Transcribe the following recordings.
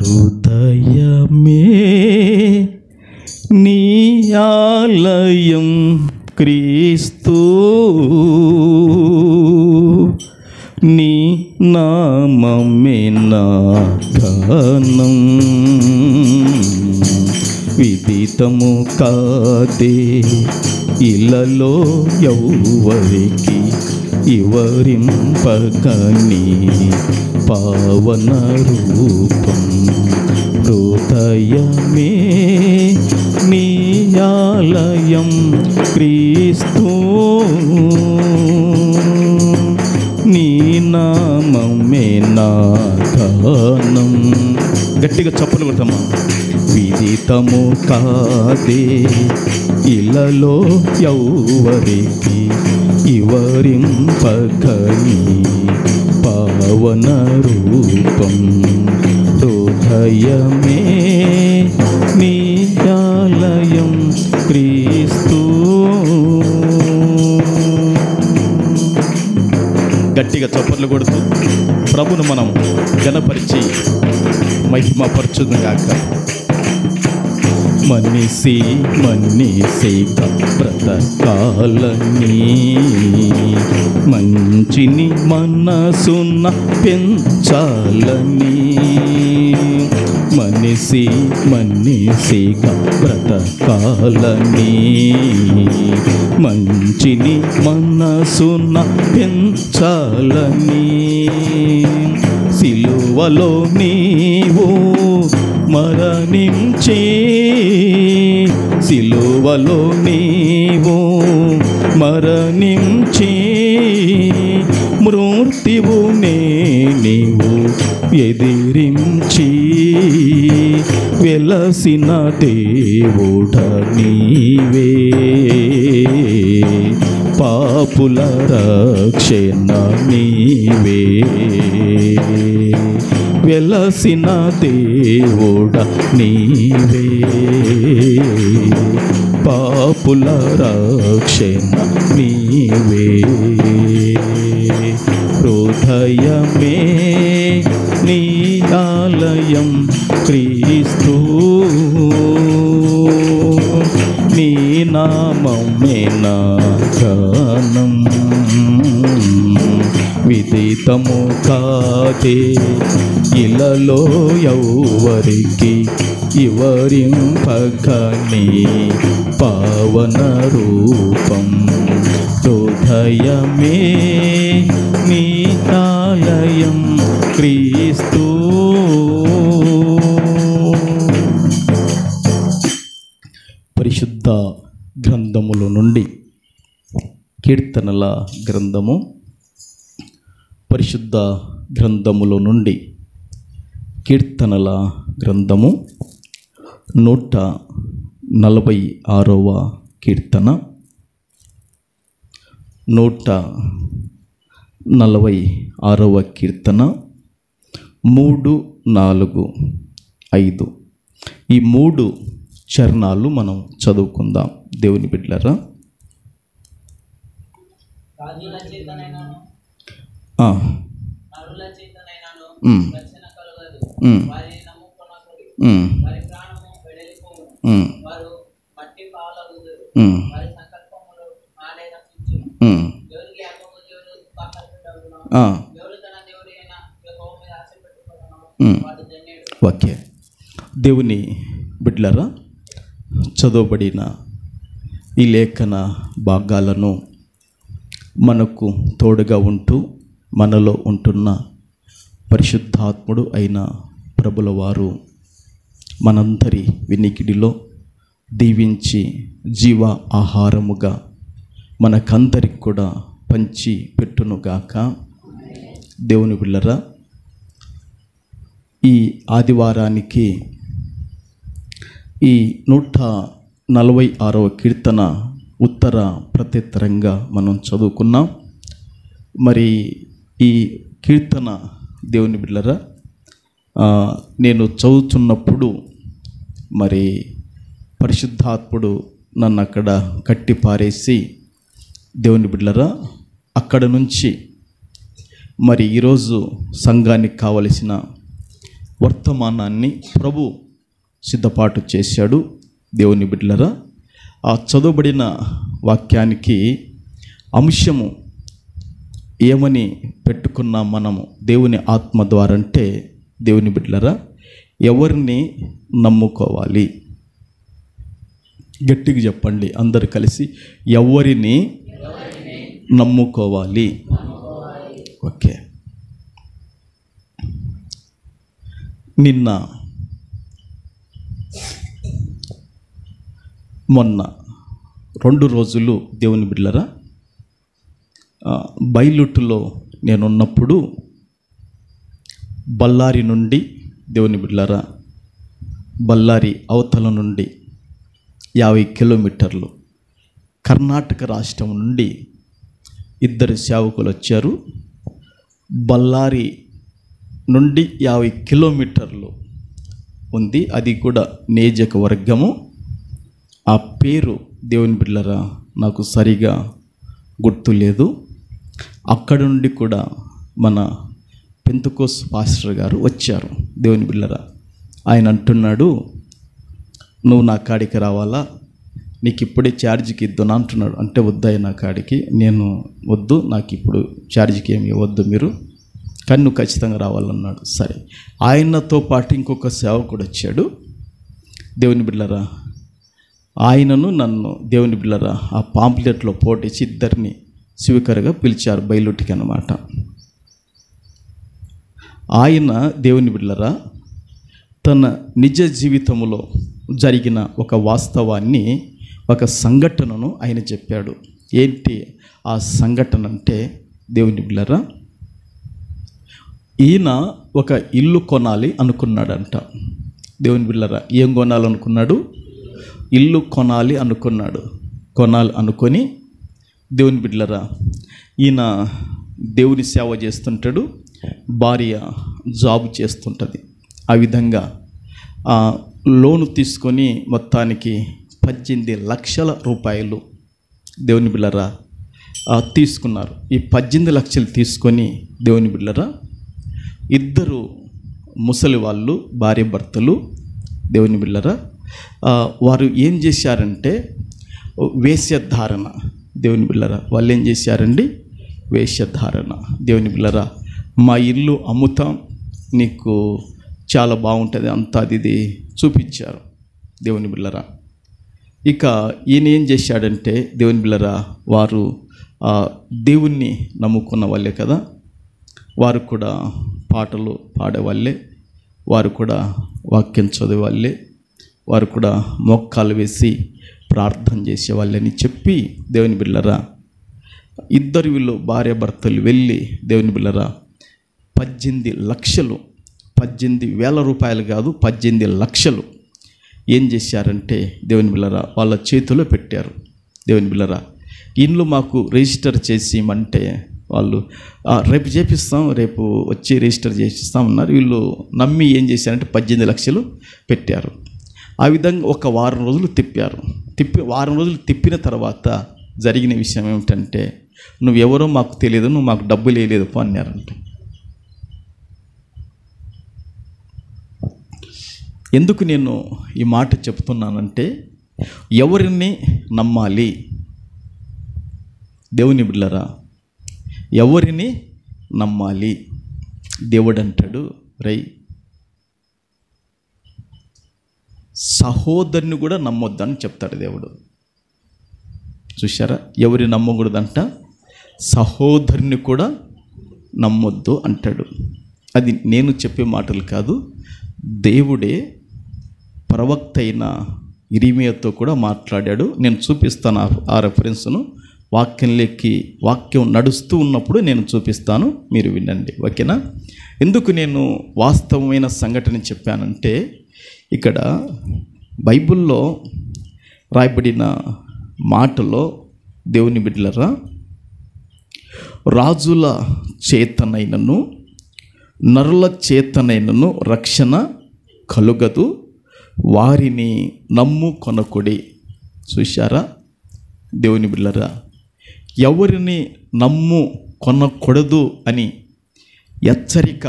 హృదయమే నీ ఆలయం క్రీస్తు, నీ నామమే నా గానం. విదితము కాదే ఇలలో ఎవ్వరికి వివరింపగని పావన రూపం. హృదయమే నీ ఆలయం క్రీస్తు, నీ నామమే నా గానం. గట్టిగా చప్పట్లు కొడతామా. విదితము కాదే ఇలలో ఎవ్వరికి వివరింపగని పావన రూపం. హృదయమే నీ ఆలయం క్రీస్తు. గట్టిగా చప్పట్లు కొడుతూ ప్రభును మనం ఘనపరిచి మహిమపరచుగాక. మనిషి బ్రతకాలని మంచిని మనసున పెంచాలని. మనిషిగా బ్రతకాలని మంచిని మనసున పెంచాలని. సిలువలో నీవు మరణించి, సిలువలో నీవు మరణించి, మృత్యువునే నీవు ఎదిరించి వెలసిన దేవుడ నీవే. పాపుల రక్షణ నీవే, వెలసిన దేవుడ నీవే. పాపుల రక్షణ నీవే. హృదయమే నీ ఆలయం క్రీస్తు, నీ నామమే నా గానం. విదితము కాదే ఇలలో ఎవ్వరికి వివరింపగని పావన రూపం. హృదయమే నీ ఆలయం క్రీస్తు. పరిశుద్ధ గ్రంథముల నుండి కీర్తనల గ్రంథము, పరిశుద్ధ గ్రంథముల నుండి కీర్తనల గ్రంథము 146వ కీర్తన, 146వ కీర్తన 3, 4, 5 ఈ 3 చరణాలు మనం చదువుకుందాం. దేవుని బిడ్డలారా, ఓకే. దేవుని బిడ్డలారా, చదవబడిన ఈ లేఖన భాగాలను మనకు తోడుగా ఉంటూ మనలో ఉంటున్న పరిశుద్ధాత్ముడు అయిన ప్రభుల వారు మనందరి వినికిడిలో దీవించి జీవ ఆహారముగా మనకందరికి కూడా పంచి పెట్టునుగాక. దేవుని బిడ్డలారా, ఈ ఆదివారానికి ఈ 146వ కీర్తన ఉత్తర ప్రత్యుత్తరంగా మనం చదువుకున్నాం. మరి ఈ కీర్తన దేవుని బిడ్డలారా, నేను చదువుతున్నప్పుడు మరి పరిశుద్ధాత్ముడు నన్ను అక్కడ కట్టి పారేసి, దేవుని బిడ్డలారా, అక్కడ నుంచి మరి ఈరోజు సంఘానికి కావలసిన వర్తమానాన్ని ప్రభు సిద్ధపాటు చేశాడు. దేవుని బిడ్డలారా, ఆ చదువుబడిన వాక్యానికి అంశము ఏమని పెట్టుకున్నాం మనము దేవుని ఆత్మ ద్వారా అంటే, దేవుని బిడ్డలారా, ఎవరిని నమ్ముకోవాలి? గట్టిగా చెప్పండి అందరు కలిసి, ఎవరిని నమ్ముకోవాలి? ఓకే. మొన్న 2 రోజులు దేవుని బిడ్డలారా, బైలుట్టులో నేనున్నప్పుడు బళ్ళారి నుండి, దేవుని బిడ్డలారా, బళ్ళారి అవతల నుండి 50 కిలోమీటర్లు కర్ణాటక రాష్ట్రం నుండి 2 సేవకులు వచ్చారు. బళ్ళారి నుండి 50 కిలోమీటర్లు ఉంది, అది కూడా నియోజకవర్గము. ఆ పేరు దేవుని బిడ్డలారా నాకు సరిగా గుర్తులేదు. అక్కడ నుండి కూడా మన పెంతెకోస్తు పాస్టర్ గారు వచ్చారు. దేవుని బిడ్డలారా, ఆయన అంటున్నాడు, నువ్వు నా కాడికి రావాలా, నీకు ఇప్పుడే ఛార్జీకి ఇద్దునా అంటున్నాడు. అంటే వద్దాయి నా కాడికి, నేను వద్దు, నాకు ఇప్పుడు ఛార్జీకి ఏమి ఇవ్వద్దు మీరు, కానీ నువ్వు ఖచ్చితంగా రావాలన్నాడు. సరే, ఆయనతో పాటు ఇంకొక సేవకుడు వచ్చాడు. దేవుని బిడ్డలారా, ఆయనను నన్ను, దేవుని బిడ్డలారా, ఆ పాంప్లెట్లో పోటీచి ఇద్దరిని స్వీకరగా పిలిచారు బయలుటికి అన్నమాట. ఆయన, దేవుని బిడ్డలారా, తన నిజ జీవితంలో జరిగిన ఒక వాస్తవాన్ని, ఒక సంఘటనను ఆయన చెప్పాడు. ఏంటి ఆ సంఘటన అంటే, దేవుని బిడ్డలారా, ఈయన ఒక ఇల్లు కొనాలి అనుకున్నాడంట. దేవుని బిడ్డలారా, ఏం కొనాలనుకున్నాడు? ఇల్లు కొనాలి అనుకున్నాడు. కొనాలి అనుకొని, దేవుని బిడ్డలారా, ఈయన దేవుని సేవ చేస్తుంటాడు, భార్య జాబ్ చేస్తుంటుంది. ఆ విధంగా లోను తీసుకొని మొత్తానికి 18 లక్షల రూపాయలు దేవుని బిడ్డలారా తీసుకున్నారు. ఈ 18 లక్షలు తీసుకొని, దేవుని బిడ్డలారా, 2 ముసలి వాళ్ళు, భార్య భర్తలు, దేవుని బిడ్డలారా, వారు ఏం చేశారంటే వేషధారణ. దేవుని బిడ్డలారా, వాళ్ళు ఏం చేశారండి? వేషధారణ. దేవుని బిడ్డలారా, మా ఇల్లు అమ్ముతాం, నీకు చాలా బాగుంటుంది, అంతా అది చూపించారు. దేవుని బిడ్డలారా, ఇక ఈయన ఏం చేశాడంటే, దేవుని బిడ్డలారా, వారు దేవుణ్ణి నమ్ముకున్న వాళ్ళే కదా, వారు కూడా పాటలు పాడేవాళ్ళే, వారు కూడా వాక్యం చదివేవాళ్ళే, వారు కూడా మోకాలు వేసి ప్రార్థన చేసేవాళ్ళని చెప్పి, దేవుని బిడ్డలారా, 2 వీళ్ళు భార్య భర్తలు వెళ్ళి, దేవుని బిడ్డలారా, 18 లక్షలు, 18,000 రూపాయలు కాదు, 18 లక్షలు ఏం చేశారంటే, దేవుని బిడ్డలారా, వాళ్ళ చేతిలో పెట్టారు. దేవుని బిడ్డలారా, ఇండ్లు మాకు రిజిస్టర్ చేసిమంటే వాళ్ళు రేపు చేపిస్తాం, రేపు వచ్చి రిజిస్టర్ చేసిస్తాం అన్నారు. వీళ్ళు నమ్మి ఏం చేశారంటే 18 లక్షలు పెట్టారు. ఆ విధంగా ఒక వారం రోజులు తిప్పారు. వారం రోజులు తిప్పిన తర్వాత జరిగిన విషయం ఏమిటంటే, నువ్వెవరో మాకు తెలియదు, నువ్వు మాకు డబ్బులు వేయలేదు పో అన్నారంట. ఎందుకు నేను ఈ మాట చెప్తున్నానంటే, ఎవరిని నమ్మాలి? దేవుని బిడ్డలారా, ఎవరిని నమ్మాలి? దేవుడు అంటాడు, రై సహోదరుని కూడా నమ్మొద్దని చెప్తాడు దేవుడు. చూశారా, ఎవరిని నమ్మకూడదంట? సహోదరుని కూడా నమ్మొద్దు అంటాడు. అది నేను చెప్పే మాటలు కాదు, దేవుడే ప్రవక్త అయిన ఇరిమియాతో కూడా మాట్లాడాడు. నేను చూపిస్తాను ఆ రెఫరెన్స్ను, వాక్యం నడుస్తూ ఉన్నప్పుడు నేను చూపిస్తాను, మీరు వినండి, ఓకేనా? ఎందుకు నేను వాస్తవమైన సంఘటన చెప్పానంటే, ఇక్కడ బైబిల్లో రాయబడిన మాటలో, దేవుని బిడ్డలారా, రాజుల చేతనైనను నరుల చేతనైనను రక్షణ కలుగదు, వారిని నమ్ముకొనకుడి. చూశారా, దేవుని బిడ్డలారా, ఎవరిని నమ్ముకొనకూడదు అని హెచ్చరిక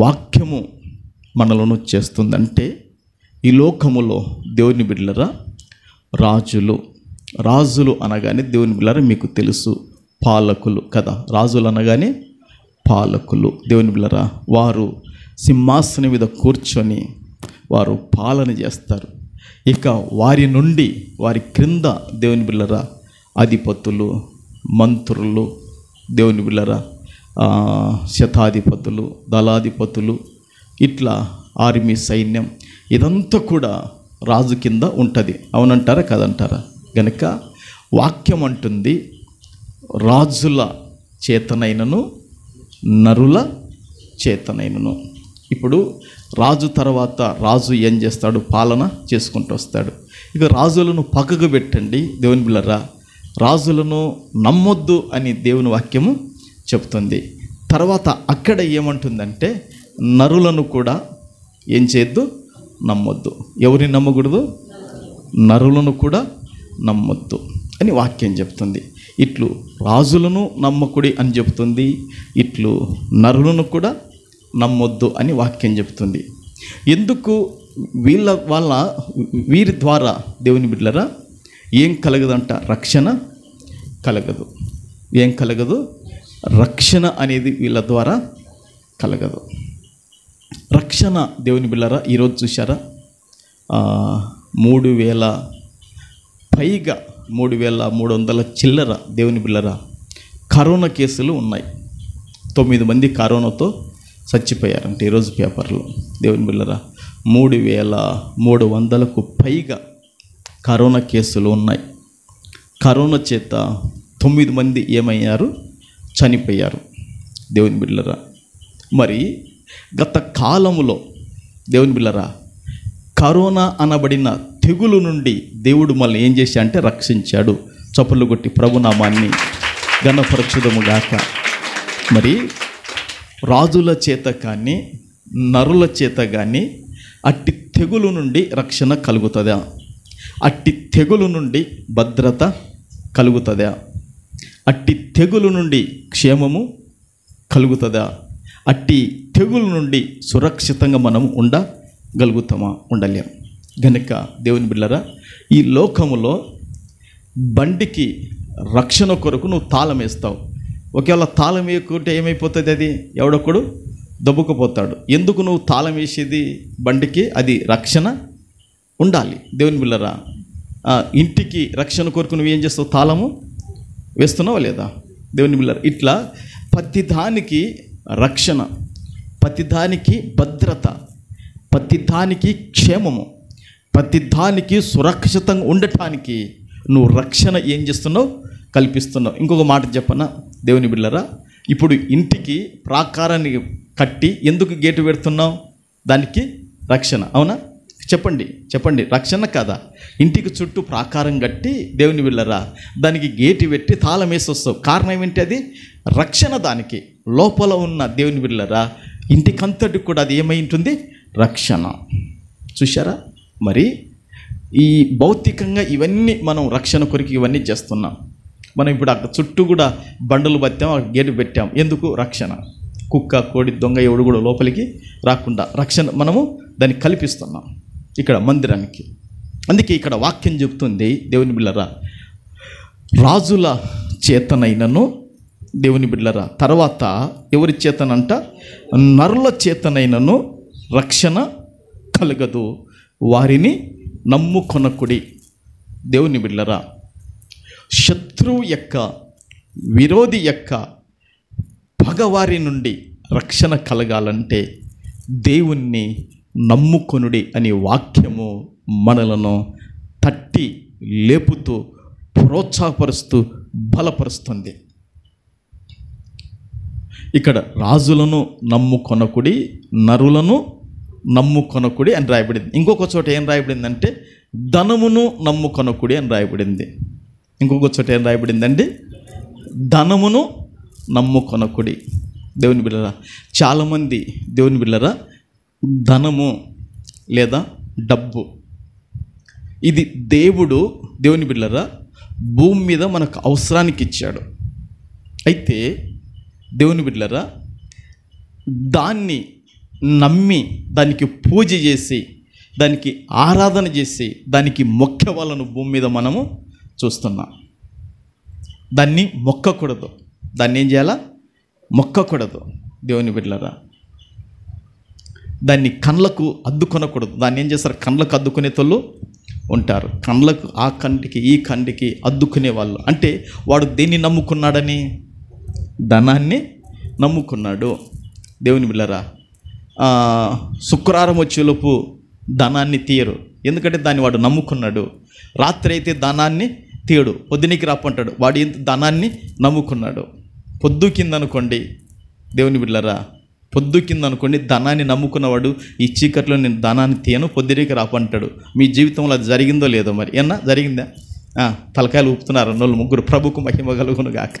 వాక్యము మనలను చేస్తుందంటే, ఈ లోకములో దేవుని బిడ్డలరా రాజులు అనగానే దేవుని బిడ్డలరా మీకు తెలుసు, పాలకులు కదా. రాజులు అనగానే పాలకులు, దేవుని బిడ్డలరా వారు సింహాసనం మీద కూర్చొని వారు పాలన చేస్తారు. ఇక వారి నుండి వారి క్రింద దేవుని బిడ్డలరా అధిపతులు, మంత్రులు, దేవుని బిడ్డలరా శతాధిపతులు, దళాధిపతులు, ఇట్లా ఆర్మీ సైన్యం, ఇదంతా కూడా రాజు కింద ఉంటుంది. అవునంటారా కదంటారా? గనుక వాక్యం అంటుంది, రాజుల చేతనైనను నరుల చేతనైనను. ఇప్పుడు రాజు తర్వాత రాజు ఏం చేస్తాడు? పాలన చేసుకుంటూ వస్తాడు. ఇక రాజులను పక్కకు పెట్టండి దేవుని బిడ్డలారా, రాజులను నమ్మొద్దు అని దేవుని వాక్యము చెప్తుంది. తర్వాత అక్కడ ఏమంటుందంటే, నరులను కూడా ఏం చేయొద్దు? నమ్మొద్దు. ఎవరిని నమ్మకూడదు? నరులను కూడా నమ్మొద్దు అని వాక్యం చెప్తుంది. ఇట్లు రాజులను నమ్మకుడి అని చెప్తుంది, ఇట్లు నరులను కూడా నమ్మొద్దు అని వాక్యం చెప్తుంది. ఎందుకు? వీరి ద్వారా దేవుని బిడ్డలారా ఏం కలగదంట? రక్షణ కలగదు. ఏం కలగదు? రక్షణ అనేది వీళ్ళ ద్వారా కలగదు. రక్షణ దేవుని బిడ్డలారా ఈరోజు చూశారా, 3,000 పైగా 3,300 చిల్లర దేవుని బిడ్డలారా కరోనా కేసులు ఉన్నాయి. 9 మంది కరోనాతో చచ్చిపోయారంటే ఈరోజు పేపర్లో. దేవుని బిడ్డలారా 3,300కు పైగా కరోనా కేసులు ఉన్నాయి. కరోనా చేత 9 మంది ఏమయ్యారు? చనిపోయారు. దేవుని బిడ్డలారా మరి గత కాలములో దేవుని బిడ్డలారా కరోనా అనబడిన తెగులు నుండి దేవుడు మళ్ళీ ఏం చేశా అంటే రక్షించాడు. చప్పట్లు కొట్టి ప్రభునామాన్ని ఘనపరచుదముగాక. మరి రాజుల చేత కానీ నరుల చేత కానీ అట్టి తెగులు నుండి రక్షణ కలుగుతుందా? అట్టి తెగులు నుండి భద్రత కలుగుతుందా? అట్టి తెగులు నుండి క్షేమము కలుగుతుందా? అట్టి తెగులు నుండి సురక్షితంగా మనం ఉండగలుగుతామా? ఉండలేం. గనుక దేవుని బిడ్డలారా ఈ లోకములో బండికి రక్షణ కొరకు నువ్వు తాళం వేస్తావు. ఒకవేళ తాళం వేయకుంటే ఏమైపోతుంది? అది ఎవడొక్కడు దబ్బుకుపోతాడు. ఎందుకు నువ్వు తాళం వేసేది? బండికి అది రక్షణ ఉండాలి. దేవుని బిడ్డలారా ఇంటికి రక్షణ కొరకు నువ్వు ఏం చేస్తావు? తాళము వేస్తున్నావా లేదా? దేవుని బిడ్డలారా ఇట్లా ప్రతిదానికి రక్షణ, ప్రతిదానికి భద్రత, ప్రతిదానికి క్షేమము, ప్రతిదానికి సురక్షితంగా ఉండటానికి నువ్వు రక్షణ ఏం చేస్తున్నావు? కల్పిస్తున్నావు. ఇంకొక మాట చెప్పనా దేవుని బిడ్డలారా, ఇప్పుడు ఇంటికి ప్రాకారాన్ని కట్టి ఎందుకు గేటు పెడుతున్నావు? దానికి రక్షణ. అవునా? చెప్పండి రక్షణ కాదా? ఇంటికి చుట్టూ ప్రాకారం కట్టి దేవుని బిడ్డలారా దానికి గేటు పెట్టి తాళం వేసి వస్తావు. కారణం ఏంటి? అది రక్షణ. దానికి లోపల ఉన్న దేవుని బిడ్డలారా ఇంటికంతటికి కూడా అది ఏమై ఉంటుంది? రక్షణ. చూశారా? మరి ఈ భౌతికంగా ఇవన్నీ మనం రక్షణ కొరకు ఇవన్నీ చేస్తున్నాం. మనం ఇప్పుడు అక్కడ చుట్టూ కూడా బండలు పట్టాం, గేటు పెట్టాం. ఎందుకు? రక్షణ. కుక్క, కోడి, దొంగ ఎవడు కూడా లోపలికి రాకుండా రక్షణ మనము దాన్ని కల్పిస్తున్నాం ఇక్కడ మందిరానికి. అందుకే ఇక్కడ వాక్యం చెప్తుంది దేవుని బిడ్డలారా రాజుల చేతనైనను దేవుని బిడ్డలారా తర్వాత ఎవరి చేతనంట? నరుల చేతనైనను రక్షణ కలగదు, వారిని నమ్ముకొనకుడి. దేవుని బిడ్డలారా శత్రువు యొక్క, విరోధి యొక్క పగవారి నుండి రక్షణ కలగాలంటే దేవుణ్ణి నమ్ముకొనుడి అనే వాక్యము మనలను తట్టి లేపుతూ ప్రోత్సాహపరుస్తూ బలపరుస్తుంది. ఇక్కడ రాజులను నమ్ముకొనకుడి, నరులను నమ్ముకొనకుడి అని రాయబడింది. ఇంకొక చోట ఏం రాయబడిందంటే ధనమును నమ్ముకొనకుడి అని రాయబడింది. ఇంకొక చోట ఏం రాయబడిందండి? ధనమును నమ్ముకొనకుడి. దేవుని బిడ్డలారా చాలామంది దేవుని బిడ్డలారా ధనము లేదా డబ్బు ఇది దేవుని బిడ్డలారా భూమి మీద మనకు అవసరానికి ఇచ్చాడు. అయితే దేవుని బిడ్డలారా దాన్ని నమ్మి దానికి పూజ చేసి దానికి ఆరాధన చేసి దానికి మొక్కే వాళ్ళను భూమి మీద మనము చూస్తున్నాం. దాన్ని మొక్కకూడదు. దాన్ని ఏం చేయాలా? మొక్కకూడదు. దేవుని బిడ్డలారా, దాన్ని కండ్లకు అద్దుకొనకూడదు. దాన్ని ఏం చేస్తారు? కండ్లకు అద్దుకునే తోళ్ళు ఉంటారు. కండ్లకు, ఆ కంటికి ఈ కంటికి అద్దుకునే వాళ్ళు. అంటే వాడు దేన్ని నమ్ముకున్నాడని? ధనాన్ని నమ్ముకున్నాడు. దేవుని బిడ్డలారా, శుక్రవారం వచ్చేలోపు ధనాన్ని తీయరు. ఎందుకంటే దాన్ని వాడు నమ్ముకున్నాడు. రాత్రి అయితే ధనాన్ని తీయడు, పొద్దునికి రాపంటాడు. వాడు ఎంత ధనాన్ని నమ్ముకున్నాడు. పొద్దు కింద అనుకోండి, దేవుని బిడ్డలారా, పొద్దు కింద అనుకోండి, ధనాన్ని నమ్ముకున్నవాడు ఈ చీకట్లో నేను ధనాన్ని తీయను, పొద్దురికి రాపంటాడు. మీ జీవితంలో అది జరిగిందో లేదో మరి? ఏమన్నా జరిగిందా? తలకాయలు ఊపుతున్నారు అన్నోళ్ళు ముగ్గురు. ప్రభుకు మహిమ కలుగును గాక.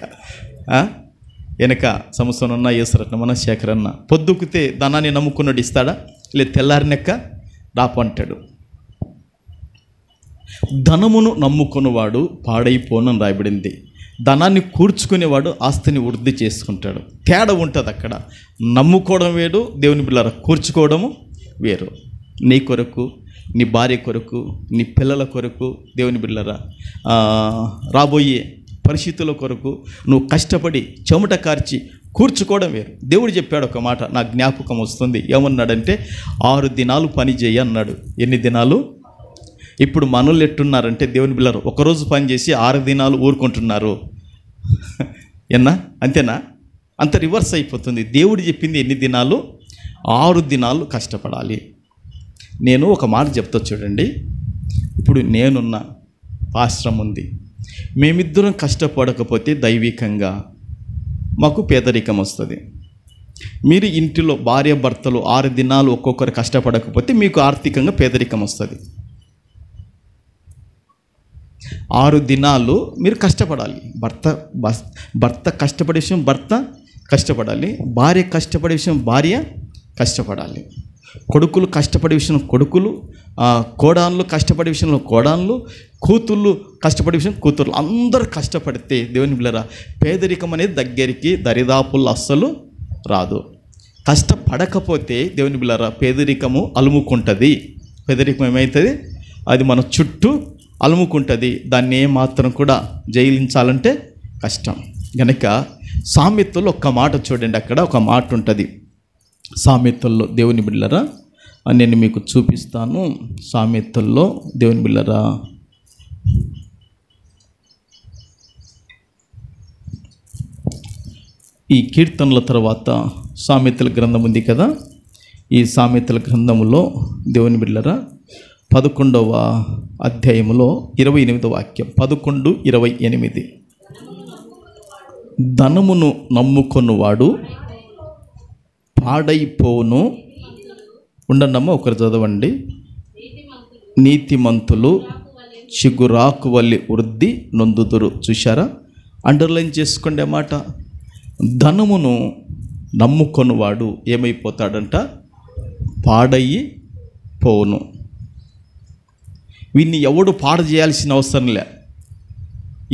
వెనక సంవత్సరం ఉన్న యేసరత్నమన్న శేఖరన్న పొద్దుకితే ధనాన్ని నమ్ముకున్నాడు ఇస్తాడా? లేదు, తెల్లారినెక్క రాపంటాడు. ధనమును నమ్ముకున్నవాడు పాడైపోనని రాయబడింది. ధనాన్ని కూర్చుకునేవాడు ఆస్తిని వృద్ధి చేసుకుంటాడు. తేడా ఉంటుంది అక్కడ. నమ్ముకోవడం వేరు, దేవుని బిడ్డలారా, కూర్చుకోవడము వేరు. నీ కొరకు, నీ భార్య కొరకు, నీ పిల్లల కొరకు, దేవుని బిడ్డలారా, రాబోయే పరిస్థితుల కొరకు నువ్వు కష్టపడి చెమట కార్చి కూర్చుకోవడం వేరు. దేవుడు చెప్పాడు ఒక మాట, నా జ్ఞాపకం వస్తుంది. ఏమన్నాడంటే 6 దినాలు పని చేయి అన్నాడు. ఎన్ని దినాలు? ఇప్పుడు మనోళ్ళు ఎట్టున్నారంటే దేవుని బిడ్డలారా, ఒకరోజు పని చేసి 6 దినాలు ఊరుకుంటున్నారు. అంతేనా? అంత రివర్స్ అయిపోతుంది. దేవుడు చెప్పింది ఎన్ని దినాలు? 6 దినాలు కష్టపడాలి. నేను ఒక మాట చెప్తా చూడండి. ఇప్పుడు నేనున్న ఆశ్రమం ఉంది. మేమిద్దరం కష్టపడకపోతే దైవికంగా మాకు పేదరికం వస్తుంది. మీరు ఇంటిలో భార్య భర్తలు 6 దినాలు ఒక్కొక్కరు కష్టపడకపోతే మీకు ఆర్థికంగా పేదరికం వస్తుంది. 6 దినాలు మీరు కష్టపడాలి. భర్త కష్టపడే విషయం భర్త కష్టపడాలి, భార్య కష్టపడే విషయం భార్య కష్టపడాలి, కొడుకులు కష్టపడే విషయం కొడుకులు, కోడాన్లు కష్టపడే విషయంలో కోడాన్లు, కూతుళ్ళు కష్టపడే విషయం కూతుర్లు, అందరూ కష్టపడితే దేవుని బిడ్డలారా పేదరికం అనేది దగ్గరికి దరిదాపుల్లో అస్సలు రాదు. కష్టపడకపోతే దేవుని బిడ్డలారా పేదరికము అలుముకుంటుంది. పేదరికం ఏమవుతుంది? అది మన చుట్టూ అలుముకుంటుంది. దాన్ని ఏమాత్రం కూడా జయించాలంటే కష్టం. కనుక సామెతల్లో ఒక్క మాట చూడండి, అక్కడ ఒక మాట ఉంటుంది సామెతల్లో. దేవుని బిడ్డలారా నేను మీకు చూపిస్తాను. సామెతల్లో దేవుని బిడ్డలారా ఈ కీర్తనల తర్వాత సామెతల గ్రంథం ఉంది కదా. ఈ సామెతల గ్రంథములో దేవుని బిడ్డలారా 11వ అధ్యాయములో 28వ వాక్యం, 11:28. ధనమును నమ్ముకొనువాడు పాడైపోను. ఉండమ్మా, ఒకరు చదవండి. నీతిమంతులు చిగురాకు వల్లి వృద్ధి నొందుదురు. చూశారా? అండర్లైన్ చేసుకోండి మాట. ధనమును నమ్ముకొనువాడు ఏమైపోతాడంట? పాడయి పోను. వీన్ని ఎవడు పాడు చేయాల్సిన అవసరం లే.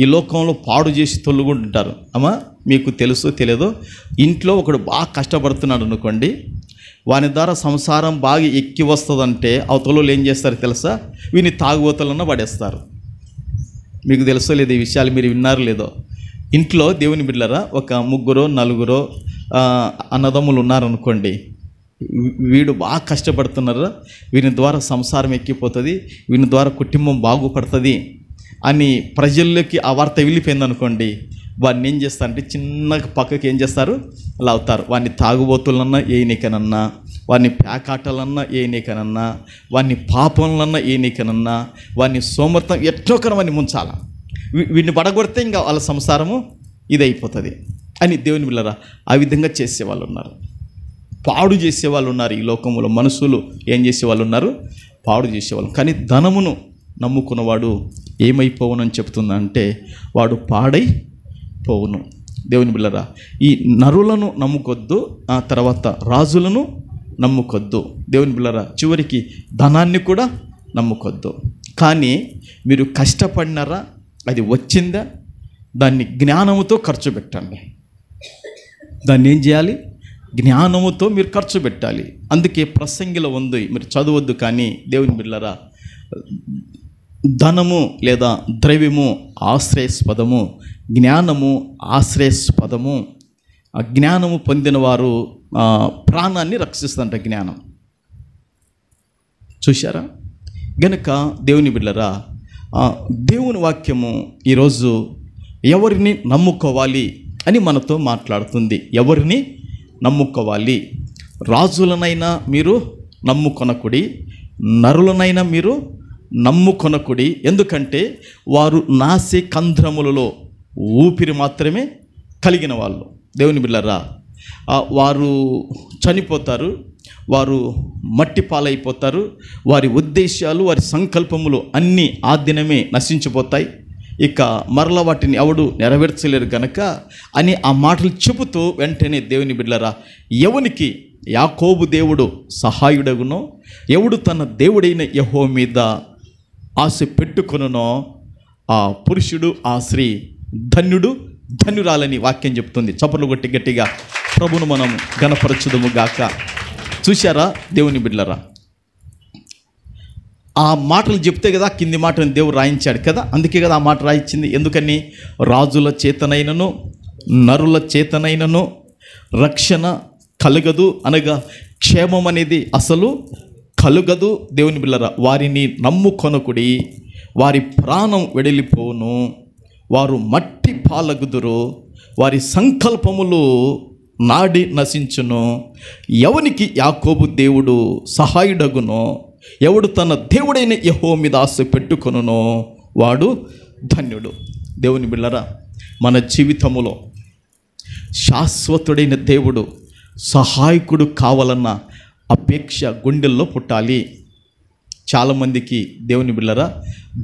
ఈ లోకంలో పాడు చేసి తొలుగుంటుంటారు. అమ్మా, మీకు తెలుసో తెలియదో, ఇంట్లో ఒకడు బాగా కష్టపడుతున్నాడు అనుకోండి, వాని ద్వారా సంసారం బాగా ఎక్కి వస్తుందంటే అవతలలో ఏం చేస్తారు తెలుసా? వీని తాగుబోతలన్నా పడేస్తారు. మీకు తెలుసో లేదో ఈ విషయాలు, మీరు విన్నారు లేదో? ఇంట్లో దేవుని బిడ్డలారా ఒక 3-4 అన్నదమ్ములు ఉన్నారనుకోండి, వీడు బాగా కష్టపడుతున్నారు, వీని ద్వారా సంసారం ఎక్కిపోతుంది, వీని ద్వారా కుటుంబం బాగుపడుతుంది అని ప్రజల్లోకి ఆ వార్త వెళ్ళిపోయింది అనుకోండి, వాడిని ఏం చేస్తారంటే చిన్నగా పక్కకి ఏం చేస్తారు? లావుతారు. వాడిని తాగుబోతులన్నా ఏనికనన్నా, వాడిని ప్యాకాటలన్నా ఏనికనన్నా, వాడిని పాపంలన్నా ఏనికనన్నా, వాడిని సోమర్థం ఎట్లొకరు వాడిని ముంచాల. వీడిని పడగొడితే ఇంకా వాళ్ళ సంసారము ఇదైపోతుంది అని దేవుని బిడ్డలారా ఆ విధంగా చేసేవాళ్ళు ఉన్నారు. పాడు చేసేవాళ్ళు ఉన్నారు. ఈ లోకంలో మనుషులు ఏం చేసేవాళ్ళు ఉన్నారు? పాడు చేసేవాళ్ళు. కానీ ధనమును నమ్ముకున్నవాడు ఏమైపోవునని చెప్తుందంటే వాడు పాడైపోవును. దేవుని బిడ్డలారా ఈ నరులను నమ్ముకొద్దు, ఆ తర్వాత రాజులను నమ్ముకొద్దు. దేవుని బిడ్డలారా చివరికి ధనాన్ని కూడా నమ్ముకొద్దు. కానీ మీరు కష్టపడినారా, అది వచ్చిందా, దాన్ని జ్ఞానముతో ఖర్చు పెట్టండి. దాన్ని ఏం చేయాలి? జ్ఞానముతో మీరు ఖర్చు పెట్టాలి. అందుకే ప్రసంగిలో ఉంది, మీరు చదవద్దు కానీ దేవుని బిడ్డలారా, ధనము లేదా ద్రవ్యము ఆశ్రయస్పదము, జ్ఞానము ఆశ్రయస్పదము. ఆ జ్ఞానము పొందిన వారు ప్రాణాన్ని రక్షిస్తుందంట జ్ఞానం. చూశారా? గనుక దేవుని బిడ్డలారా, దేవుని వాక్యము ఈరోజు ఎవరిని నమ్ముకోవాలి అని మనతో మాట్లాడుతుంది. ఎవరిని నమ్ముకోవాలి? రాజులనైనా మీరు నమ్ముకొనకుడి, నరులనైనా మీరు నమ్ముకొనకుడి. ఎందుకంటే వారు నాసి కంధ్రములలో ఊపిరి మాత్రమే కలిగిన వాళ్ళు. దేవుని బిడ్డలారా, వారు చనిపోతారు, వారు మట్టి పాలైపోతారు. వారి ఉద్దేశాలు, వారి సంకల్పములు అన్నీ ఆ దినమే నశించిపోతాయి. ఇక మరల వాటిని ఎవడు నెరవేర్చలేరు గనక అని ఆ మాటలు చెబుతూ వెంటనే దేవుని బిడ్డలారా, ఎవనికి యాకోబు దేవుడు సహాయుడగునో, ఎవడు తన దేవుడైన యెహోవా మీద ఆశ పెట్టుకొనునో ఆ పురుషుడు, ఆ స్త్రీ ధన్యుడు, ధన్యురాలని వాక్యం చెప్తుంది. చప్పట్లు కొట్టి గట్టిగా ప్రభును మనం ఘనపరచుదుము గాక. చూశారా దేవుని బిడ్డలారా? ఆ మాటలు చెప్తే కదా కింది మాటను దేవుడు రాయించాడు కదా. అందుకే కదా ఆ మాట రాయించింది. ఎందుకని? రాజుల చేతనైనను నరుల చేతనైనను రక్షణ కలగదు, అనగా క్షేమం అనేది అసలు కలుగదు. దేవుని బిడ్డలారా, వారిని నమ్ముకొనకుడి, వారి ప్రాణం వెడలిపోవును, వారు మట్టి పాలగుదురు, వారి సంకల్పములు నాడి నశించును. ఎవనికి యాకోబు దేవుడు సహాయుడగునో, ఎవడు తన దేవుడైన యెహోవా మీద ఆశ పెట్టుకొనునో వాడు ధన్యుడు. దేవుని బిడ్డలారా, మన జీవితములో శాశ్వతుడైన దేవుడు సహాయకుడు కావాలన్న అపేక్ష గుండెల్లో పుట్టాలి. చాలామందికి దేవుని బిడ్డలారా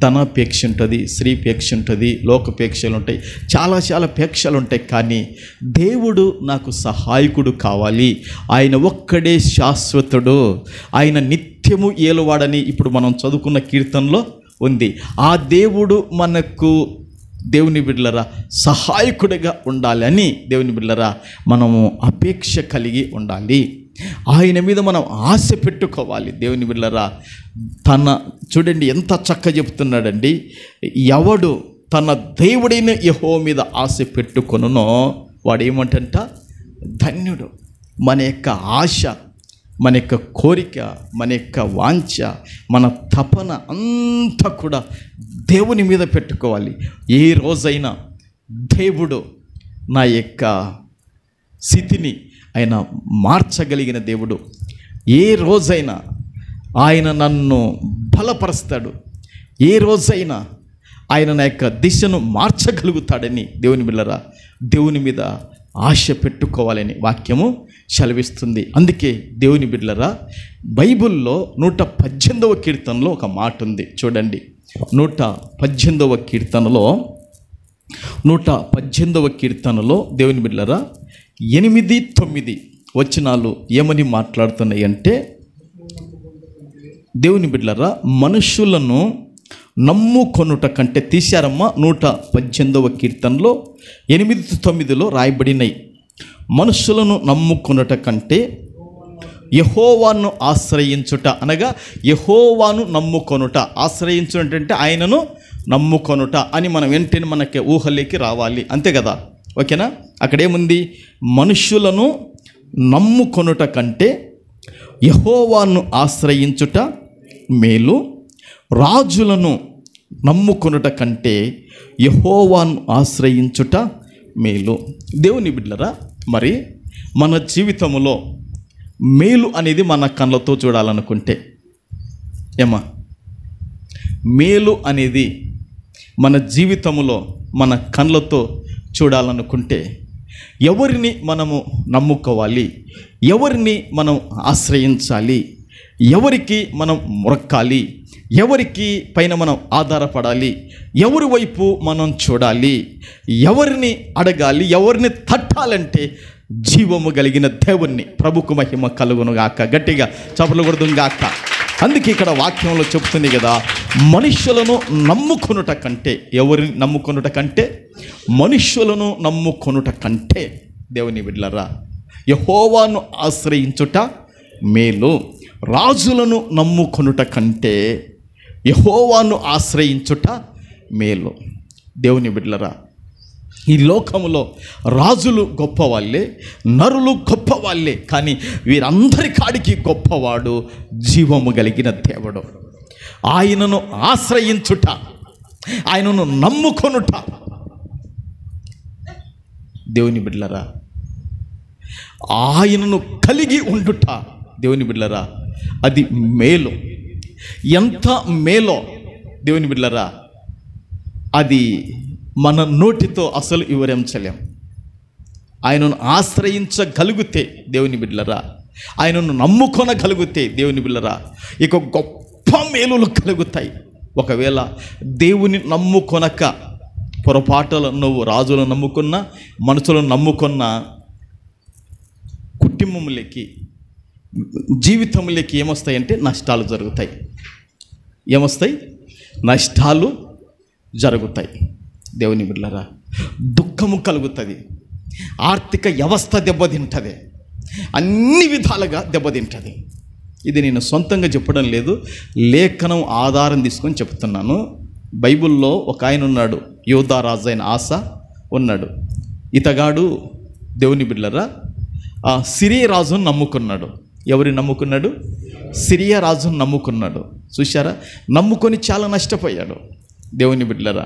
ధనాపేక్ష ఉంటుంది, స్త్రీపేక్ష ఉంటుంది, లోకపేక్షలు ఉంటాయి, చాలా పేక్షలు ఉంటాయి. కానీ దేవుడు నాకు సహాయకుడు కావాలి, ఆయన ఒక్కడే శాశ్వతుడు, ఆయన నిత్యము ఏలువాడని ఇప్పుడు మనం చదువుకున్న కీర్తనలో ఉంది. ఆ దేవుడు మనకు దేవుని బిడ్డలారా సహాయకుడిగా ఉండాలి అని దేవుని బిడ్డలారా మనము అపేక్ష కలిగి ఉండాలి. ఆయన మీద మనం ఆశ పెట్టుకోవాలి. దేవుని బిడ్డలారా, చూడండి ఎంత చక్కగా చెప్తున్నాడండి. ఎవడు తన దేవుడైన యెహోవా మీద ఆశ పెట్టుకొనునో వాడు ఏమంటంట? ధన్యుడు. మన యొక్క ఆశ, మన యొక్క కోరిక, మన యొక్క వాంఛ, మన తపన అంతా కూడా దేవుని మీద పెట్టుకోవాలి. ఏ రోజైనా దేవుడు నా యొక్క స్థితిని ఆయన మార్చగలిగిన దేవుడు, ఏ రోజైనా ఆయన నన్ను బలపరుస్తాడు, ఏ రోజైనా ఆయన నా యొక్క దిశను మార్చగలుగుతాడని దేవుని బిడ్డలారా దేవుని మీద ఆశ పెట్టుకోవాలని వాక్యము సెలవిస్తుంది. అందుకే దేవుని బిడ్డలారా బైబిల్లో 118వ కీర్తనలో ఒక మాట ఉంది. చూడండి, 118వ కీర్తనలో దేవుని బిడ్డలారా 8, 9 వచనాలు ఏమని మాట్లాడుతున్నాయి అంటే, దేవుని బిడ్డలారా మనుషులను నమ్ముకొనుట కంటే, తీశారమ్మా 118వ కీర్తనలో 8, 9లో రాయబడినాయి. మనుషులను నమ్ముకొనుట కంటే యెహోవాను ఆశ్రయించుట, అనగా యెహోవాను నమ్ముకొనుట, ఆశ్రయించుట అంటే ఆయనను నమ్ముకొనుట అని మనం వెంటనే మనకి ఊహలోకి రావాలి. అంతే కదా? ఓకేనా? అక్కడేముంది? మనుషులను నమ్ముకొనుట కంటే యెహోవాను ఆశ్రయించుట మేలు, రాజులను నమ్ముకొనుట కంటే యెహోవాను ఆశ్రయించుట మేలు. దేవుని బిడ్డలారా, మరి మన జీవితంలో మేలు అనేది మన కళ్ళతో చూడాలనుకుంటే, ఏమా మేలు అనేది మన జీవితంలో మన కళ్ళతో చూడాలనుకుంటే ఎవరిని మనము నమ్ముకోవాలి, ఎవరిని మనం ఆశ్రయించాలి, ఎవరికి మనం మొరక్కాలి, ఎవరికి పైన మనం ఆధారపడాలి, ఎవరి వైపు మనం చూడాలి, ఎవరిని అడగాలి, ఎవరిని తట్టాలంటే జీవము కలిగిన దేవుణ్ణి. ప్రభుకు మహిమ కలుగును గాక. గట్టిగా చప్పట్లు కొడుదును గాక. అందుకే ఇక్కడ వాక్యంలో చెప్తుంది కదా, మనుషులను నమ్ముకొనుట కంటే, ఎవరిని నమ్ముకొనుట కంటే, మనుషులను నమ్ముకొనుట కంటే. దేవుని బిడ్డలారా యెహోవాను ఆశ్రయించుట మేలు. రాజులను నమ్ముకొనుట కంటే యెహోవాను ఆశ్రయించుట మేలు. దేవుని బిడ్డలారా, ఈ లోకములో రాజులు గొప్పవాళ్ళే, నరులు గొప్పవాళ్ళే, కానీ వీరందరి కాడికి గొప్పవాడు జీవము కలిగిన దేవుడు. ఆయనను ఆశ్రయించుట, ఆయనను నమ్ముకొనుట. దేవుని బిడ్డలారా, ఆయనను కలిగి ఉండుట, దేవుని బిడ్డలారా, అది మేలు. ఎంత మేలో దేవుని బిడ్డలారా, అది మన నోటితో అసలు వివరించలేం. ఆయనను ఆశ్రయించగలిగితే దేవుని బిడ్డలారా, ఆయనను నమ్ముకొనగలిగితే దేవుని బిడ్డలారా, ఇక గొప్ప మేలులు కలుగుతాయి. ఒకవేళ దేవుని నమ్ముకొనక పొరపాటులో నువ్వు రాజులను నమ్ముకున్నా, మనుషులను నమ్ముకున్నా, కుటుంబములకి, జీవితములకి ఏమొస్తాయంటే నష్టాలు జరుగుతాయి. ఏమొస్తాయి? నష్టాలు జరుగుతాయి. దేవుని బిడ్డలారా, దుఃఖము కలుగుతుంది, ఆర్థిక వ్యవస్థ దెబ్బతింటుంది, అన్ని విధాలుగా దెబ్బతింటుంది. ఇది నేను సొంతంగా చెప్పడం లేదు, లేఖనం ఆధారం తీసుకొని చెప్తున్నాను. బైబిల్లో ఒక ఆయన ఉన్నాడు, యోధా రాజు అయిన ఆస ఉన్నాడు. ఇతగాడు దేవుని బిడ్డలారా సిరియా రాజును నమ్ముకున్నాడు. ఎవరిని నమ్ముకున్నాడు? సిరియా రాజును నమ్ముకున్నాడు. చూశారా, నమ్ముకొని చాలా నష్టపోయాడు. దేవుని బిడ్డలారా,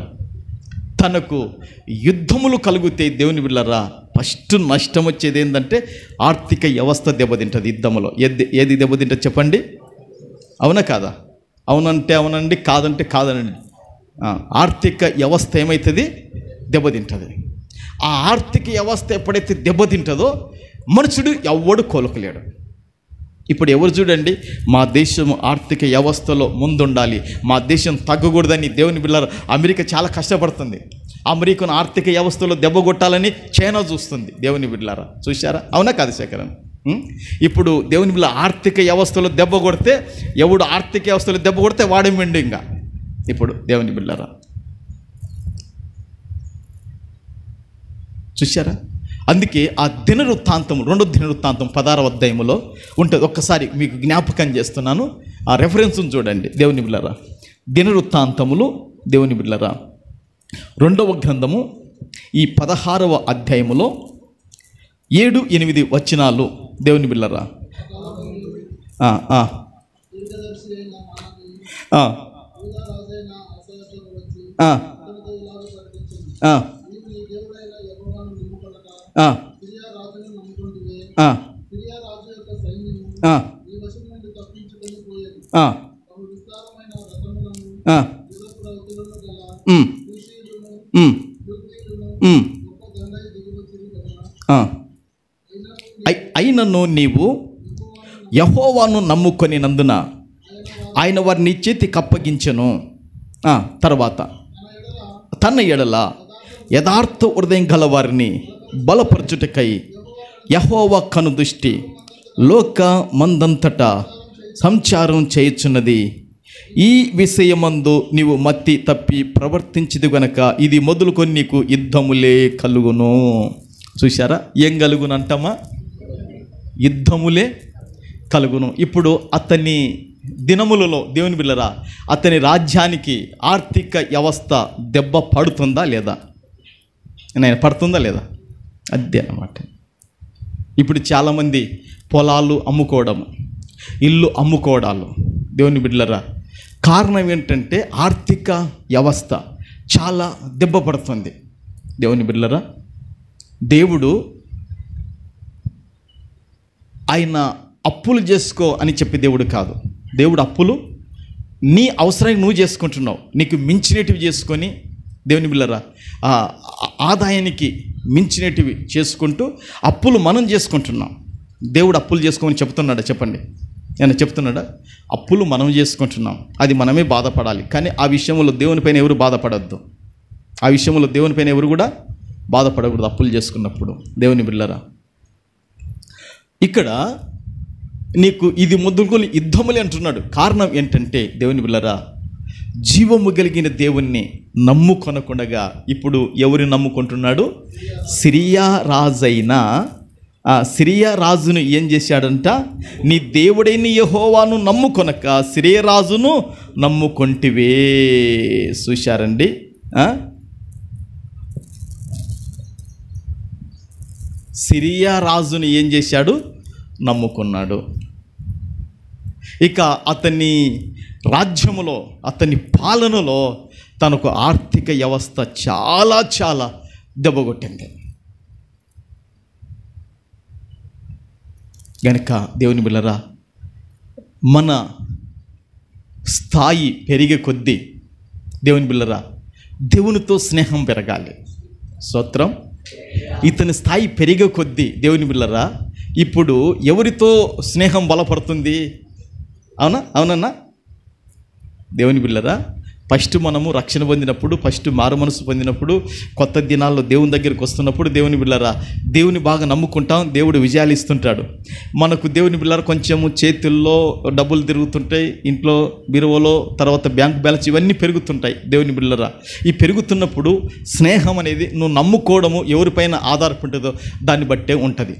తనకు యుద్ధములు కలిగితే దేవుని బిడ్డలారా ఫస్ట్ నష్టం వచ్చేది ఏంటంటే ఆర్థిక వ్యవస్థ దెబ్బతింటుంది. యుద్ధములో ఏది దెబ్బతింటుంది చెప్పండి? అవునా కాదా? అవునంటే అవునండి, కాదంటే కాదనండి. ఆర్థిక వ్యవస్థ ఏమవుతుంది? దెబ్బతింటుంది. ఆ ఆర్థిక వ్యవస్థ ఎప్పుడైతే దెబ్బతింటుందో మనుషుడు ఎవ్వడు కోలుకోలేడు. ఇప్పుడు ఎవరు చూడండి, మా దేశం ఆర్థిక వ్యవస్థలో ముందుండాలి, మా దేశం తగ్గకూడదని దేవుని బిడ్డలారా అమెరికా చాలా కష్టపడుతుంది. అమెరికన్ ఆర్థిక వ్యవస్థలో దెబ్బ కొట్టాలని చైనా చూస్తుంది. దేవుని బిడ్డలారా చూశారా? అవునా కాదు శేఖరన్? ఇప్పుడు దేవుని బిడ్డ ఆర్థిక వ్యవస్థలో దెబ్బ కొడితే, ఎవడు ఆర్థిక వ్యవస్థలో దెబ్బ కొడితే వాడే మెండు. ఇంకా ఇప్పుడు దేవుని బిడ్డలారా చూశారా? అందుకే ఆ దినవృత్తాంతం, 2వ దినవృత్తాంతం 16వ అధ్యాయములో ఉంటుంది. ఒక్కసారి మీకు జ్ఞాపకం చేస్తున్నాను, ఆ రెఫరెన్స్ను చూడండి. దేవుని బిడ్డలారా, దినవృత్తాంతములు దేవుని బిడ్డలారా 2వ గ్రంథము ఈ 16వ అధ్యాయములో 7-8 వచనాలు దేవుని బిడ్డలారా. అయినను నీవు యెహోవాను నమ్ముకొనినందున ఆయన వారిని చేతికి అప్పగించెను. తర్వాత తన ఎడల యథార్థ హృదయం గల వారిని బలపరచుటకై యెహోవా కనుదృష్టి లోక మందంతటా సంచారం చేయుచున్నది. ఈ విషయమందు నీవు మత్తి తప్పి ప్రవర్తించిది గనక ఇది మొదలుకొని నీకు యుద్ధములే కలుగును. చూశారా? ఏం కలుగును అంటామా? యుద్ధములే కలుగును. ఇప్పుడు అతని దినములలో దేవుని బిడ్డలారా అతని రాజ్యానికి ఆర్థిక వ్యవస్థ దెబ్బ పడుతుందా లేదా? నేను పడుతుందా లేదా? అదే అన్నమాట. ఇప్పుడు చాలామంది పొలాలు అమ్ముకోవడం, ఇల్లు అమ్ముకోవడాలు దేవుని బిడ్డలారా కారణం ఏంటంటే ఆర్థిక వ్యవస్థ చాలా దెబ్బ పడుతుంది. దేవుని బిడ్డలారా, దేవుడు ఆయన అప్పులు చేసుకో అని చెప్పే దేవుడు కాదు. దేవుడు అప్పులు నీ అవసరానికి నువ్వు చేసుకుంటున్నావు, నీకు మించినటివి చేసుకొని దేవుని బిడ్డలారా ఆదాయానికి మించినటివి చేసుకుంటూ అప్పులు మనం చేసుకుంటున్నాం. దేవుడు అప్పులు చేసుకోమని చెప్తున్నాడా? చెప్పండి, నేను చెప్తున్నాడా? అప్పులు మనం చేసుకుంటున్నాం, అది మనమే బాధపడాలి. కానీ ఆ విషయంలో దేవునిపైన ఎవరు బాధపడద్దు. ఆ విషయంలో దేవునిపైన ఎవరు కూడా బాధపడకూడదు అప్పులు చేసుకున్నప్పుడు. దేవుని బిడ్డలారా ఇక్కడ నీకు ఇది మొదలుకొని యుద్ధములే అంటున్నాడు. కారణం ఏంటంటే దేవుని బిడ్డలారా జీవము కలిగిన దేవుణ్ణి నమ్ముకొనకుండగా ఇప్పుడు ఎవరిని నమ్ముకుంటున్నాడు? సిరియా రాజైన సిరియా రాజును ఏం చేశాడంట? నీ దేవుడైన యెహోవాను నమ్ముకొనక సిరియా రాజును నమ్ముకొంటివే. చూశారండి, సిరియా రాజును ఏం చేశాడు? నమ్ముకున్నాడు. ఇక అతని రాజ్యములో, అతని పాలనలో తనకు ఆర్థిక వ్యవస్థ చాలా చాలా దెబ్బకొట్టింది. గనుక దేవుని బిడ్డలారా, మన స్థాయి పెరిగే కొద్దీ దేవుని బిడ్డలారా దేవునితో స్నేహం పెరగాలి. స్తోత్రం. ఇతని స్థాయి పెరిగే కొద్దీ దేవుని బిడ్డలారా ఇప్పుడు ఎవరితో స్నేహం బలపడుతుంది? అవునన్నా దేవుని బిడ్డలారా, ఫస్ట్ మనము రక్షణ పొందినప్పుడు, ఫస్ట్ మారు మనసు పొందినప్పుడు, కొత్త దినాల్లో దేవుని దగ్గరికి వస్తున్నప్పుడు దేవుని బిడ్డలారా దేవుని బాగా నమ్ముకుంటాం, దేవుడు విజయాలు ఇస్తుంటాడు. మనకు దేవుని బిడ్డలారా కొంచెము చేతుల్లో డబ్బులు తిరుగుతుంటాయి, ఇంట్లో బీరువాలో, తర్వాత బ్యాంక్ బ్యాలెన్స్ ఇవన్నీ పెరుగుతుంటాయి. దేవుని బిడ్డలారా ఈ పెరుగుతున్నప్పుడు స్నేహం అనేది నువ్వు నమ్ముకోవడము ఎవరిపైన ఆధారపడుతుందో దాన్ని బట్టే ఉంటుంది.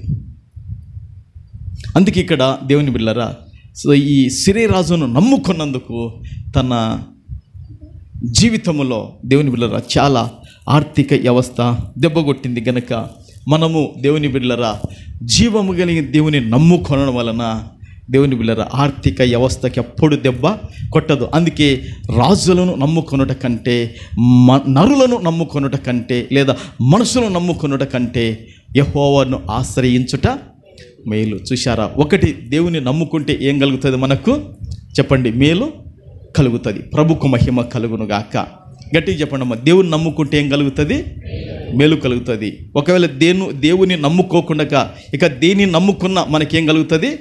అందుకే ఇక్కడ దేవుని బిడ్డలారా ఈ సిరియా రాజును నమ్ముకున్నందుకు తన జీవితంలో దేవుని బిడ్డలారా చాలా ఆర్థిక వ్యవస్థ దెబ్బకొట్టింది. గనక మనము దేవుని బిడ్డలారా జీవము కలిగిన దేవుని నమ్ముకొనడం వలన దేవుని బిడ్డలారా ఆర్థిక వ్యవస్థకి ఎప్పుడు దెబ్బ కొట్టదు. అందుకే రాజులను నమ్ముకొనుట కంటే, నరులను నమ్ముకొనుట కంటే, లేదా మనుషులను నమ్ముకొనుట కంటే యెహోవాను ఆశ్రయించుట మేలు. చూశారా? ఒకటి, దేవుని నమ్ముకుంటే ఏం కలుగుతుంది మనకు? చెప్పండి. మేలు కలుగుతుంది. ప్రభుకు మహిమ కలుగునుగాక. గట్టిగా చెప్పండి అమ్మ. దేవుని నమ్ముకుంటే ఏం కలుగుతుంది? మేలు కలుగుతుంది. ఒకవేళ దేవుని నమ్ముకోకుండా ఇక దేన్ని నమ్ముకున్నా మనకేం కలుగుతుంది?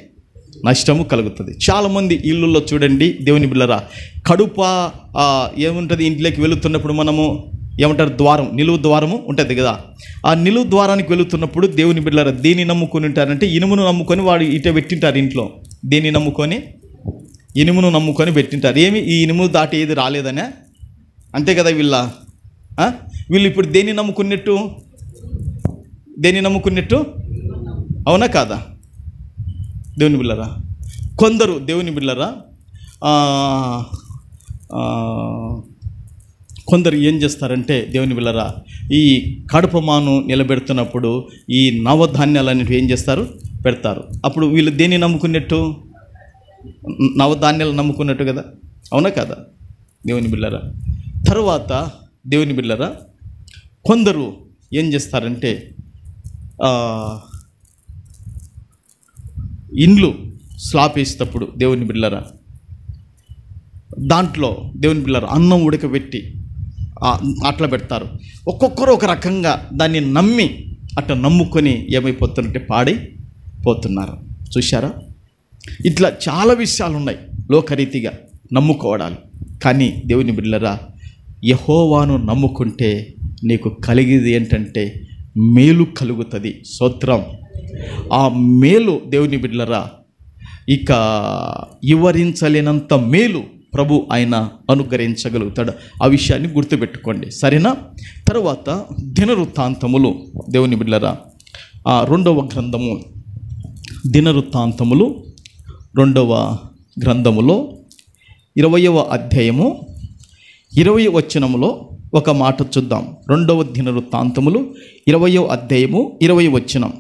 నష్టము కలుగుతుంది. చాలామంది ఇళ్ళల్లో చూడండి దేవుని బిడ్డలారా కడుప ఏముంటుంది, ఇంట్లోకి వెళుతున్నప్పుడు మనము ఏమంటారు, ద్వారం, నిలువు ద్వారము ఉంటుంది కదా. ఆ నిలువు ద్వారానికి వెళుతున్నప్పుడు దేవుని బిడ్డలారా దేన్ని నమ్ముకొని ఉంటారంటే ఇనుమును నమ్ముకొని వాడు ఇట పెట్టింటారు ఇంట్లో. దేన్ని నమ్ముకొని? ఇనుమును నమ్ముకొని పెట్టింటారు. ఏమి ఈ ఇనుము దాటి ఏది రాలేదనే, అంతే కదా వీళ్ళు ఇప్పుడు దేన్ని నమ్ముకున్నట్టు? దేన్ని నమ్ముకున్నట్టు? అవునా కాదా దేవుని బిడ్డలారా? కొందరు దేవుని బిడ్డలారా కొందరు ఏం చేస్తారంటే దేవుని బిడ్డలారా ఈ కడుపమాను నిలబెడుతున్నప్పుడు ఈ నవధాన్యాలన్నిటి ఏం చేస్తారు? పెడతారు. అప్పుడు వీళ్ళు దేన్ని నమ్ముకున్నట్టు? నవధాన్యాలు నమ్ముకున్నట్టు కదా. అవునా కదా దేవుని బిడ్డలారా? తర్వాత దేవుని బిడ్డలారా కొందరు ఏం చేస్తారంటే ఇండ్లు స్లాబ్ వేసేటప్పుడు దేవుని బిడ్డలారా దాంట్లో దేవుని బిడ్డలారా అన్నం ఉడకబెట్టి అట్లా పెడతారు. ఒక్కొక్కరు ఒక రకంగా దాన్ని నమ్మి అట్లా నమ్ముకొని ఏమైపోతున్నట్టే పాడైపోతున్నారు. చూశారా? ఇట్లా చాలా విషయాలు ఉన్నాయి లోకరీతిగా నమ్ముకోవడాలు. కానీ దేవుని బిడ్డలారా యెహోవాను నమ్ముకుంటే నీకు కలిగేది ఏంటంటే మేలు కలుగుతుంది. స్తోత్రం. ఆ మేలు దేవుని బిడ్డలారా ఇక వివరించలేనంత మేలు ప్రభు ఆయన అనుగ్రహించగలుగుతాడు. ఆ విషయాన్ని గుర్తుపెట్టుకోండి, సరేనా? తర్వాత దినవృత్తాంతములు దేవుని బిడ్డలారా 2వ గ్రంథము, దినవృత్తాంతములు 2వ గ్రంథములో 20వ అధ్యాయము 20వ వచనములో ఒక మాట చూద్దాం. 2వ దినవృత్తాంతములు 20వ అధ్యాయము 20వ వచనం.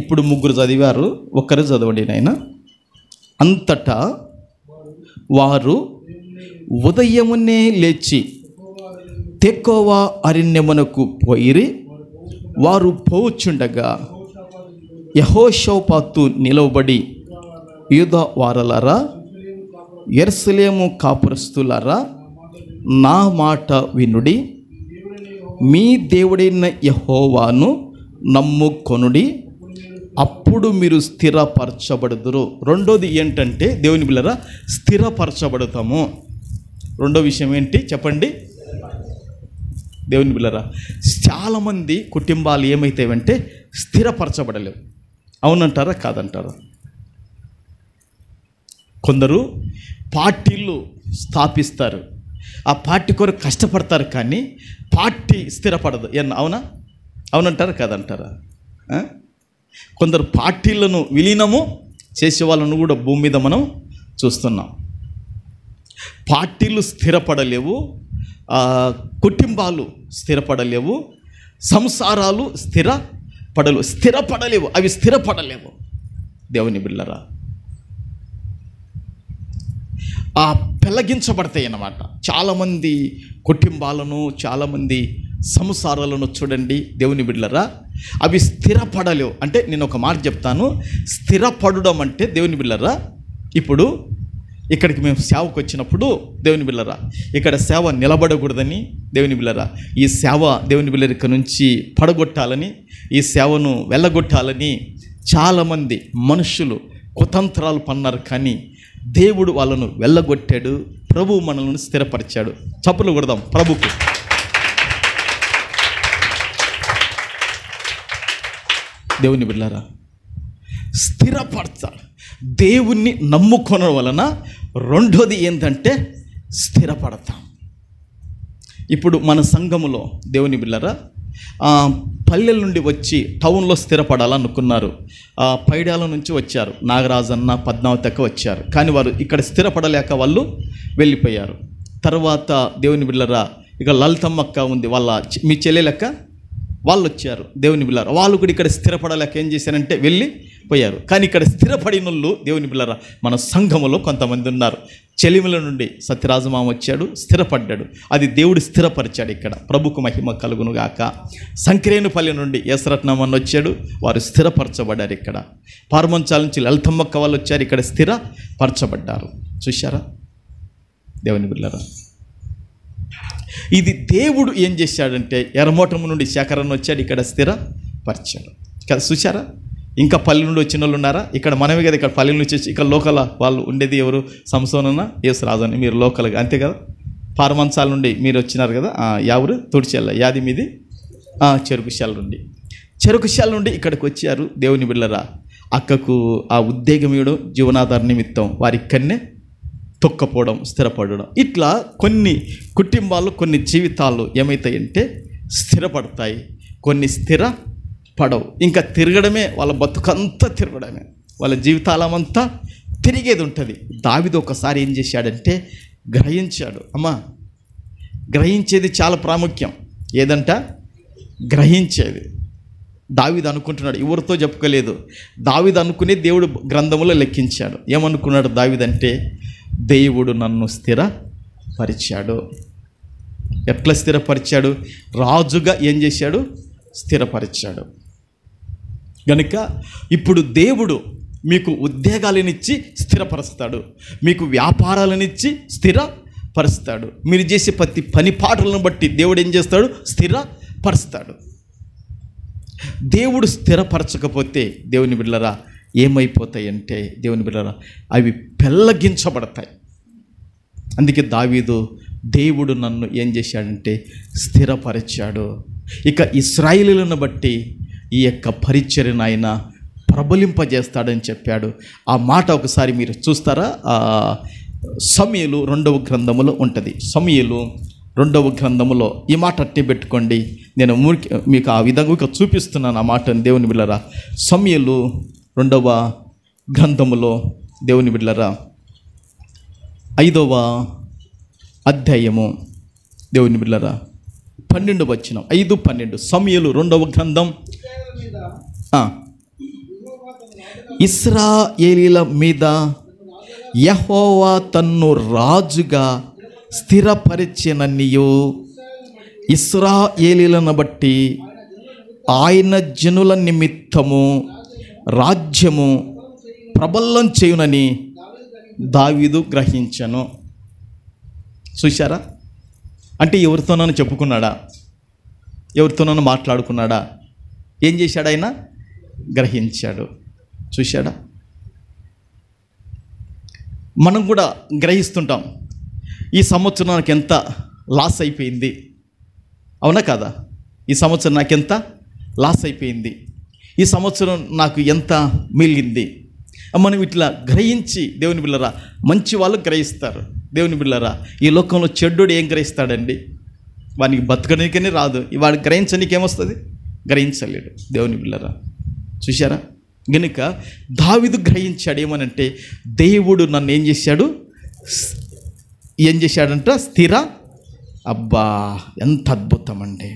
ఇప్పుడు ముగ్గురు చదివారు, ఒక్కరు చదవండి నాయన. అంతటా వారు ఉదయమునే లేచి తెకోవ అరణ్యమునకు పోయిరి. వారు పోవచ్చుండగా యెహోషాపాతు నిలవబడి, యూదా వారలారా, యెరూషలేము కాపురస్తులారా, నా మాట వినుడి. మీ దేవుడైన యెహోవాను నమ్ముకొనుడి, అప్పుడు మీరు స్థిరపరచబడుదురు. రెండోది ఏంటంటే దేవుని బిడ్డలారా స్థిరపరచబడతాము. రెండో విషయం ఏంటి చెప్పండి దేవుని బిడ్డలారా? చాలామంది కుటుంబాలు ఏమైతాయంటే స్థిరపరచబడలేవు. అవునంటారా కాదంటారా? కొందరు పార్టీలు స్థాపిస్తారు, ఆ పార్టీ కొరకు కష్టపడతారు, కానీ పార్టీ స్థిరపడదు. అవునా? అవునంటారా కాదంటారా? కొందరు పార్టీలను విలీనము చేసే వాళ్ళను కూడా భూమి మీద మనం చూస్తున్నాం. పార్టీలు స్థిరపడలేవు, కుటుంబాలు స్థిరపడలేవు, సంసారాలు స్థిరపడలేవు, అవి స్థిరపడలేవు. దేవుని బిడ్డలారా, పెళ్ళగించబడతాయి అన్నమాట. చాలామంది కుటుంబాలను, చాలామంది సంసారాలను చూడండి దేవుని బిడ్డలారా, అవి స్థిరపడలేవు. అంటే నేను ఒక మాట చెప్తాను, స్థిరపడడం అంటే దేవుని బిడ్డలారా, ఇప్పుడు ఇక్కడికి మేము సేవకు వచ్చినప్పుడు దేవుని బిడ్డలారా, ఇక్కడ సేవ నిలబడకూడదని దేవుని బిడ్డలారా, ఈ సేవ దేవుని బిడ్డల ఇక్కడ నుంచి పడగొట్టాలని, ఈ సేవను వెళ్ళగొట్టాలని చాలామంది మనుషులు కుతంత్రాలు పన్నారు. కానీ దేవుడు వాళ్ళను వెళ్ళగొట్టాడు, ప్రభువు మనల్ని స్థిరపరిచాడు. చప్పులు కొడదాం ప్రభుకు. దేవుని బిడ్డలారా, స్థిరపరచాలి. దేవుణ్ణి నమ్ముకోవడం వలన రెండోది ఏంటంటే స్థిరపడతాం. ఇప్పుడు మన సంఘములో దేవుని బిడ్డలారా, పల్లెల నుండి వచ్చి టౌన్లో స్థిరపడాలనుకున్నారు. పైడాల నుంచి వచ్చారు, నాగరాజన్న, పద్మావతక్క వచ్చారు. కానీ వారు ఇక్కడ స్థిరపడలేక వాళ్ళు వెళ్ళిపోయారు. తర్వాత దేవుని బిడ్డలారా, ఇక లలితమ్మక్క ఉంది, వాళ్ళ మీ చెల్లెలక్క, వాళ్ళు వచ్చారు. దేవుని బిడ్డలారా, వాళ్ళు కూడా ఇక్కడ స్థిరపడలేక ఏం చేశారంటే వెళ్ళిపోయారు. కానీ ఇక్కడ స్థిరపడిన వాళ్ళు దేవుని బిడ్డలారా మన సంఘములో కొంతమంది ఉన్నారు. చెలిమిల నుండి సత్యరాజమామ వచ్చాడు, స్థిరపడ్డాడు. అది దేవుడు స్థిరపరిచాడు. ఇక్కడ ప్రభుకు మహిమ కలుగును గాక. సంక్రేనుపల్లి నుండి యశరత్నమన్న వచ్చాడు, వారు స్థిరపరచబడ్డారు. ఇక్కడ పార్మంచాల నుంచి లలితమ్మక్క వాళ్ళు వచ్చారు, ఇక్కడ స్థిరపరచబడ్డారు. చూశారా దేవుని బిడ్డలారా, ఇది దేవుడు ఏం చేశాడంటే ఎర్రమోటం నుండి శేఖరన్న వచ్చాడు, ఇక్కడ స్థిరపరిచాడు కదా. చూశారా, ఇంకా పల్లె నుండి వచ్చిన వాళ్ళు ఉన్నారా? ఇక్కడ మనమే కదా, ఇక్కడ పల్లె నుంచి వచ్చి ఇక్కడ లోకల్ వాళ్ళు ఉండేది ఎవరు? సంసోనన్న, యేసురాజు. మీరు లోకల్గా అంతే కదా. పారమంచాల నుండి మీరు వచ్చినారు కదా, యావరు తుడిచెల్ల, యాది మీది చెరుకుశాల నుండి ఇక్కడికి వచ్చారు. దేవుని బిడ్డలారా, అక్కకు ఆ ఉద్యోగం ఇవ్వడం, జీవనాధార నిమిత్తం వారి ఇక్కడనే తొక్కపోవడం, స్థిరపడడం. ఇట్లా కొన్ని కుటుంబాలు, కొన్ని జీవితాలు ఏమవుతాయంటే స్థిరపడతాయి, కొన్ని స్థిరపడవు. ఇంకా తిరగడమే, వాళ్ళ బతుకంతా తిరగడమే, వాళ్ళ జీవితాలమంతా తిరిగేది ఉంటుంది. దావీదు ఒకసారి ఏం చేశాడంటే గ్రహించాడు. అమ్మా, గ్రహించేది చాలా ప్రాముఖ్యం. ఏదంట? గ్రహించేది. దావీదు అనుకుంటున్నాడు, ఎవరితో చెప్పుకోలేదు. దావీదు అనుకునే దేవుడు గ్రంథములో లెక్కించాడు. ఏమనుకున్నాడు దావీదు అంటే, దేవుడు నన్ను స్థిరపరిచాడు. ఎట్లా స్థిరపరిచాడు? రాజుగా ఏం చేశాడు? స్థిరపరిచాడు. కనుక ఇప్పుడు దేవుడు మీకు ఉద్యోగాలనిచ్చి స్థిరపరుస్తాడు, మీకు వ్యాపారాలనిచ్చి స్థిరపరుస్తాడు. మీరు చేసే ప్రతి పని పాటలను బట్టి దేవుడు ఏం చేస్తాడు? స్థిరపరుస్తాడు. దేవుడు స్థిరపరచకపోతే దేవుని బిడ్డలారా ఏమైపోతాయంటే దేవుని బిడ్డలారా అవి పెళ్ళగించబడతాయి. అందుకే దావీదు, దేవుడు నన్ను ఏం చేశాడంటే స్థిరపరిచాడు. ఇక ఇశ్రాయేలులను బట్టి ఈ యొక్క పరిచర్యను ఆయన ప్రబలింపజేస్తాడని చెప్పాడు. ఆ మాట ఒకసారి మీరు చూస్తారా? సమూయేలు 2వ గ్రంథములో ఉంటుంది. సమూయేలు 2వ గ్రంథములో ఈ మాట అట్టే పెట్టుకోండి. నేను మీకు ఆ విధంగా చూపిస్తున్నాను ఆ మాటను. దేవుని బిడ్డలారా, సమూయేలు 2వ గ్రంథములో దేవుని బిడ్డలారా 5వ అధ్యాయము దేవుని బిడ్డలారా 12వ వచనం, 5:12. సమూయేలు 2వ గ్రంథం. ఇశ్రాయేలీల మీద యెహోవా తన్ను రాజుగా స్థిరపరిచెననియు, ఇశ్రాయేలీలను బట్టి ఆయన జనుల నిమిత్తము రాజ్యము ప్రబలం చేయునని దావీదు గ్రహించెను. చూశారా? అంటే ఎవరితోనైనా చెప్పుకున్నాడా? ఎవరితోనైనా మాట్లాడుకున్నాడా? ఏం చేశాడు? ఆయన గ్రహించాడు. చూశాడా? మనం కూడా గ్రహిస్తుంటాం, ఈ సంవత్సరం నాకు ఎంత లాస్ అయిపోయింది, అవునా కాదా? ఈ సంవత్సరం నాకు ఎంత లాస్ అయిపోయింది, ఈ సంవత్సరం నాకు ఎంత మిగిలింది. మనం ఇట్లా గ్రహించి దేవుని బిడ్డలారా, మంచి వాళ్ళు గ్రహిస్తారు. దేవుని బిడ్డలారా, ఈ లోకంలో చెడ్డోడు ఏం గ్రహిస్తాడండి? వానికి బతకడానికనే రాదు. వాడు గ్రహించడానికి ఏమొస్తుంది? గ్రహించలేడు. దేవుని బిడ్డలారా, చూశారా? గనుక దావీదు గ్రహించాడు ఏమనంటే, దేవుడు నన్ను ఏం చేశాడంట? స్థిర. అబ్బా, ఎంత అద్భుతం అండి!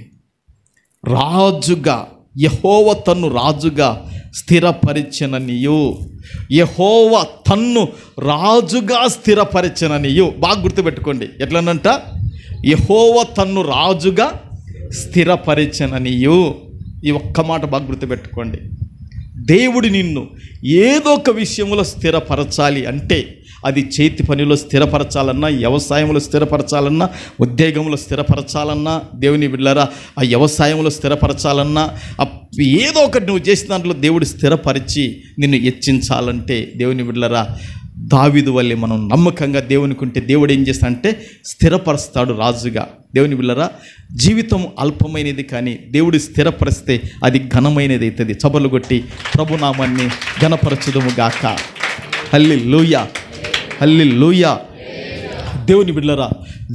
రాజుగా యెహోవా తన్ను రాజుగా స్థిరపరిచెననియు, యెహోవా తన్ను రాజుగా స్థిరపరిచెననియు. బాగా గుర్తుపెట్టుకోండి, ఎట్లనంట? యెహోవా తన్ను రాజుగా స్థిరపరిచెననియు. ఈ ఒక్క మాట బాగా గుర్తుపెట్టుకోండి. దేవుడు నిన్ను ఏదో ఒక విషయంలో స్థిరపరచాలి అంటే, అది చేతి పనిలో స్థిరపరచాలన్నా, వ్యవసాయంలో స్థిరపరచాలన్నా, ఉద్యోగంలో స్థిరపరచాలన్నా, దేవుని బిడ్డలారా ఆ వ్యవసాయంలో స్థిరపరచాలన్నా, ఏదో ఒకటి నువ్వు చేసిన దాంట్లో దేవుడు స్థిరపరిచి నిన్ను హెచ్చించాలంటే, దేవుని బిడ్డలారా దావీదు వల్లే మనం నమ్మకంగా దేవునికి ఉంటే దేవుడు ఏం చేస్తాడంటే స్థిరపరుస్తాడు రాజుగా. దేవుని బిడ్డలారా జీవితం అల్పమైనది, కానీ దేవుడు స్థిరపరిస్తే అది ఘనమైనది అవుతుంది. చప్పట్లు కొట్టి ప్రభునామాన్ని ఘనపరచుదుము గాక. హల్లెలూయా, హల్లెలూయా. దేవుని బిడ్డలారా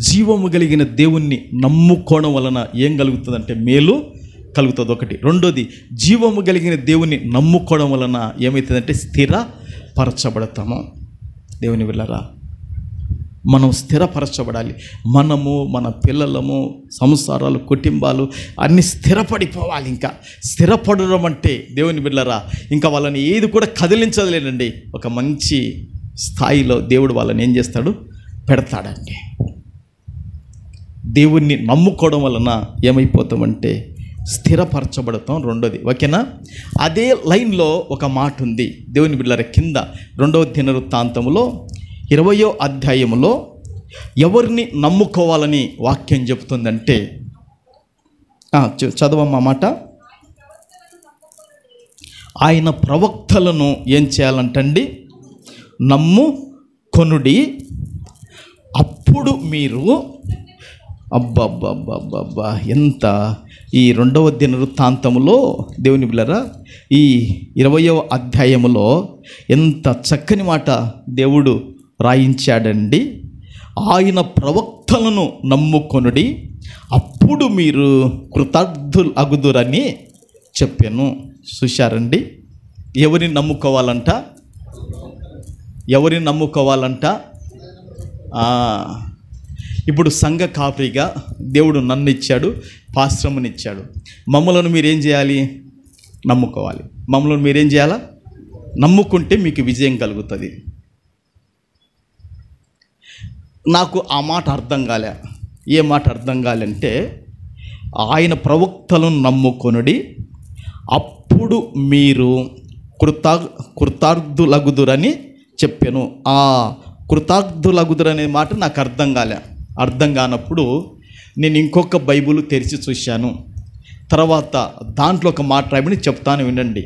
జీవము కలిగిన దేవుణ్ణి నమ్ముకోవడం వలన ఏం కలుగుతుందంటే మేలు కలుగుతుంది. ఒకటి. రెండోది, జీవము కలిగిన దేవుణ్ణి నమ్ముకోవడం వలన ఏమవుతుందంటే స్థిరపరచబడతాము. దేవుని బిడ్డలారా మనం స్థిరపరచబడాలి. మనము, మన పిల్లలము, సంసారాలు, కుటుంబాలు అన్నీ స్థిరపడిపోవాలి. ఇంకా స్థిరపడడం అంటే దేవుని బిడ్డలారా ఇంకా వాళ్ళని ఏది కూడా కదిలించలేనండి. ఒక మంచి స్థాయిలో దేవుడు వాళ్ళని ఏం చేస్తాడు? పెడతాడండి. దేవుణ్ణి నమ్ముకోవడం వలన ఏమైపోతామంటే స్థిరపరచబడతాం. రెండోది, ఓకేనా? అదే లైన్లో ఒక మాట ఉంది దేవుని బిడ్డలారా. కింద 2వ దినవృత్తాంతములో 20వ అధ్యాయములో ఎవరిని నమ్ముకోవాలని వాక్యం చెబుతుందంటే, చదవమ్మా మాట. ఆయన ప్రవక్తలను ఏం చేయాలంటండి? నమ్ముకొనుడి, అప్పుడు మీరు. అబ్బబ్బబ్బబ్బబ్బా, ఎంత ఈ 2వ దినవృత్తాంతములో దేవుని బిడ్డలారా ఈ 20వ అధ్యాయములో ఎంత చక్కని మాట దేవుడు రాయించాడండి. ఆయన ప్రవక్తలను నమ్ముకొనుడి, అప్పుడు మీరు కృతజ్ఞులు అగుదురని చెప్పాను. చూశారండి? ఎవరిని నమ్ముకోవాలంట? ఎవరిని నమ్ముకోవాలంట? ఇప్పుడు సంఘ కాపరిగా దేవుడు నన్ను ఇచ్చాడు, పాశ్రమని ఇచ్చాడు. మమ్మలను మీరేం చేయాలి? నమ్ముకోవాలి. మమ్మల్ని మీరేం చేయాలా? నమ్ముకుంటే మీకు విజయం కలుగుతుంది. నాకు ఆ మాట అర్థం కాలే. ఏ మాట అర్థం కాలంటే, ఆయన ప్రవక్తలను నమ్ముకొనుడి, అప్పుడు మీరు కృతార్థులగుదురని చెప్పాను. ఆ కృతార్థులగుదురనే మాట నాకు అర్థం కాలే. అర్థం కానప్పుడు నేను ఇంకొక బైబిల్ తెరిచి చూశాను. తర్వాత దాంట్లో ఒక మాట రాయమని చెప్తాను, వినండి.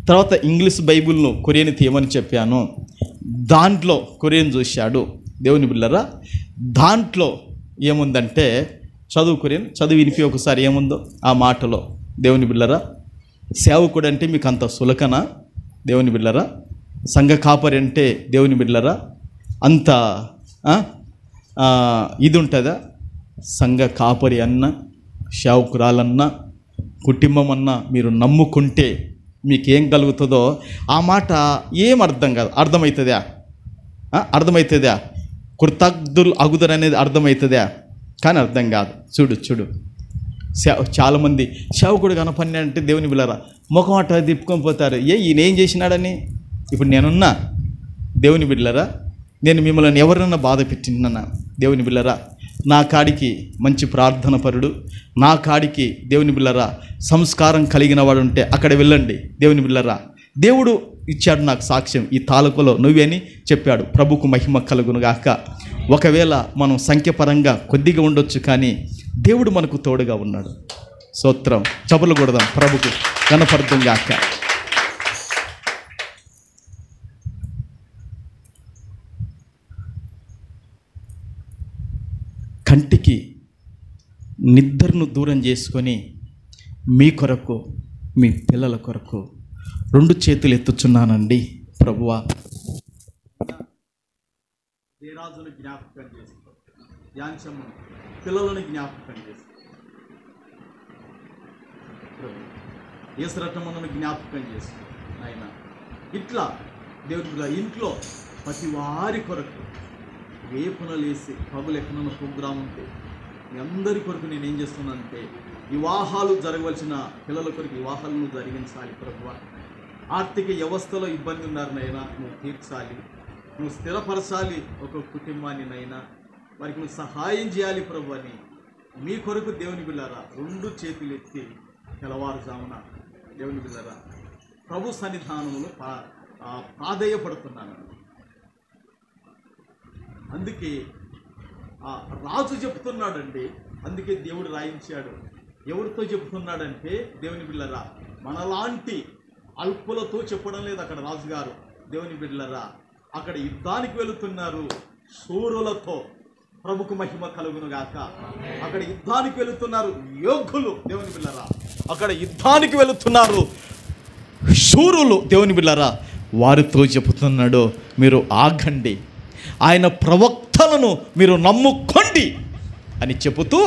తర్వాత ఇంగ్లీష్ బైబిల్ను కొరియన్ తీయమని చెప్పాను. దాంట్లో కొరియన్ చూశాడు. దేవుని బిడ్డలారా దాంట్లో ఏముందంటే, చదువు కొరియన్, చదువు వినిపి ఒకసారి ఏముందో ఆ మాటలో. దేవుని బిడ్డలారా సేవకుడు అంటే మీకు అంత సులకన? దేవుని బిడ్డలారా సంఘ కాపరి అంటే దేవుని బిడ్డలారా అంత ఇది ఉంటుందా? సంఘ కాపరి అన్న, సేవకురాలన్నా, కుటుంబం అన్నా మీరు నమ్ముకుంటే మీకేం కలుగుతుందో ఆ మాట ఏం అర్థం కాదు. అర్థమవుతుందా? అర్థమవుతుందా? కృతజ్ఞులు అగుదరు అనేది అర్థమవుతుందా? కానీ అర్థం కాదు. చూడు చాలామంది సేవకుడు కనపని అంటే దేవుని బిడ్డలారా ముఖం అట్ట తిప్పుకొని పోతారు. ఈయన ఏం చేసినాడని. ఇప్పుడు నేనున్నా దేవుని బిడ్డలారా, నేను మిమ్మల్ని ఎవరన్నా బాధ పెట్టినా దేవుని బిడ్డలారా, నా కాడికి మంచి ప్రార్థన పరుడు, నా కాడికి దేవుని బిడ్డలారా సంస్కారం కలిగిన వాడు ఉంటే అక్కడ వెళ్ళండి. దేవుని బిడ్డలారా దేవుడు ఇచ్చాడు నాకు సాక్ష్యం, ఈ తాలూకులో నువ్వేని చెప్పాడు. ప్రభుకు మహిమ కలుగును గాక. ఒకవేళ మనం సంఖ్యపరంగా కొద్దిగా ఉండొచ్చు, కానీ దేవుడు మనకు తోడుగా ఉన్నాడు. స్తోత్రం. చపలు కొడదాం, ప్రభుకు కనపడతాం గాక. కంటికి నిద్రను దూరం చేసుకొని మీ కొరకు, మీ పిల్లల కొరకు 2 చేతులు ఎత్తుచున్నానండి. ప్రభువా, దేరాజును జ్ఞాపకం చేసుకో, యాంచమ్మ పిల్లలను జ్ఞాపకం చేసుకో, యేసరత్నమును జ్ఞాపకం చేసుకో. ఆయన. ఇట్లా దేవుని ఇంట్లో ప్రతి వారి కొరకు వేపునలు వేసి పగులు ఎక్కడన్నా ప్రోగ్రాం ఉంటే మీ అందరి కొరకు నేను ఏం చేస్తున్నానంటే వివాహాలు జరగవలసిన పిల్లల కొరకు వివాహాలను జరిగించాలి ప్రభువా. ఆర్థిక వ్యవస్థలో ఇబ్బంది ఉన్నారనైనా నువ్వు తీర్చాలి, నువ్వు స్థిరపరచాలి ఒక కుటుంబాన్ని నైనా, వారికి నువ్వు సహాయం చేయాలి ప్రభు అని మీ కొరకు దేవుని బిళ్ళారా 2 చేతులు ఎత్తి తెల్లవారుజామున దేవుని బిళ్ళారా ప్రభు సన్నిధానంలో ప్రాధేయపడుతున్నాను. అందుకే రాజు చెప్తున్నాడండి, అందుకే దేవుడు రాయించాడు. ఎవరితో చెప్తున్నాడంటే దేవుని బిళ్ళరా మనలాంటి అల్పులతో చెప్పడం లేదు అక్కడ రాజుగారు. దేవుని బిడ్డలరా అక్కడ యుద్ధానికి వెళుతున్నారు శూరులతో, ప్రభుకు మహిమ కలుగును గాక. అక్కడ యుద్ధానికి వెళుతున్నారు యోగులు దేవుని బిడ్డలరా, అక్కడ యుద్ధానికి వెళుతున్నారు శూరులు దేవుని బిడ్డలరా. వారితో చెబుతున్నాడు మీరు ఆగండి, ఆయన ప్రవక్తలను మీరు నమ్ముకోండి అని చెబుతూ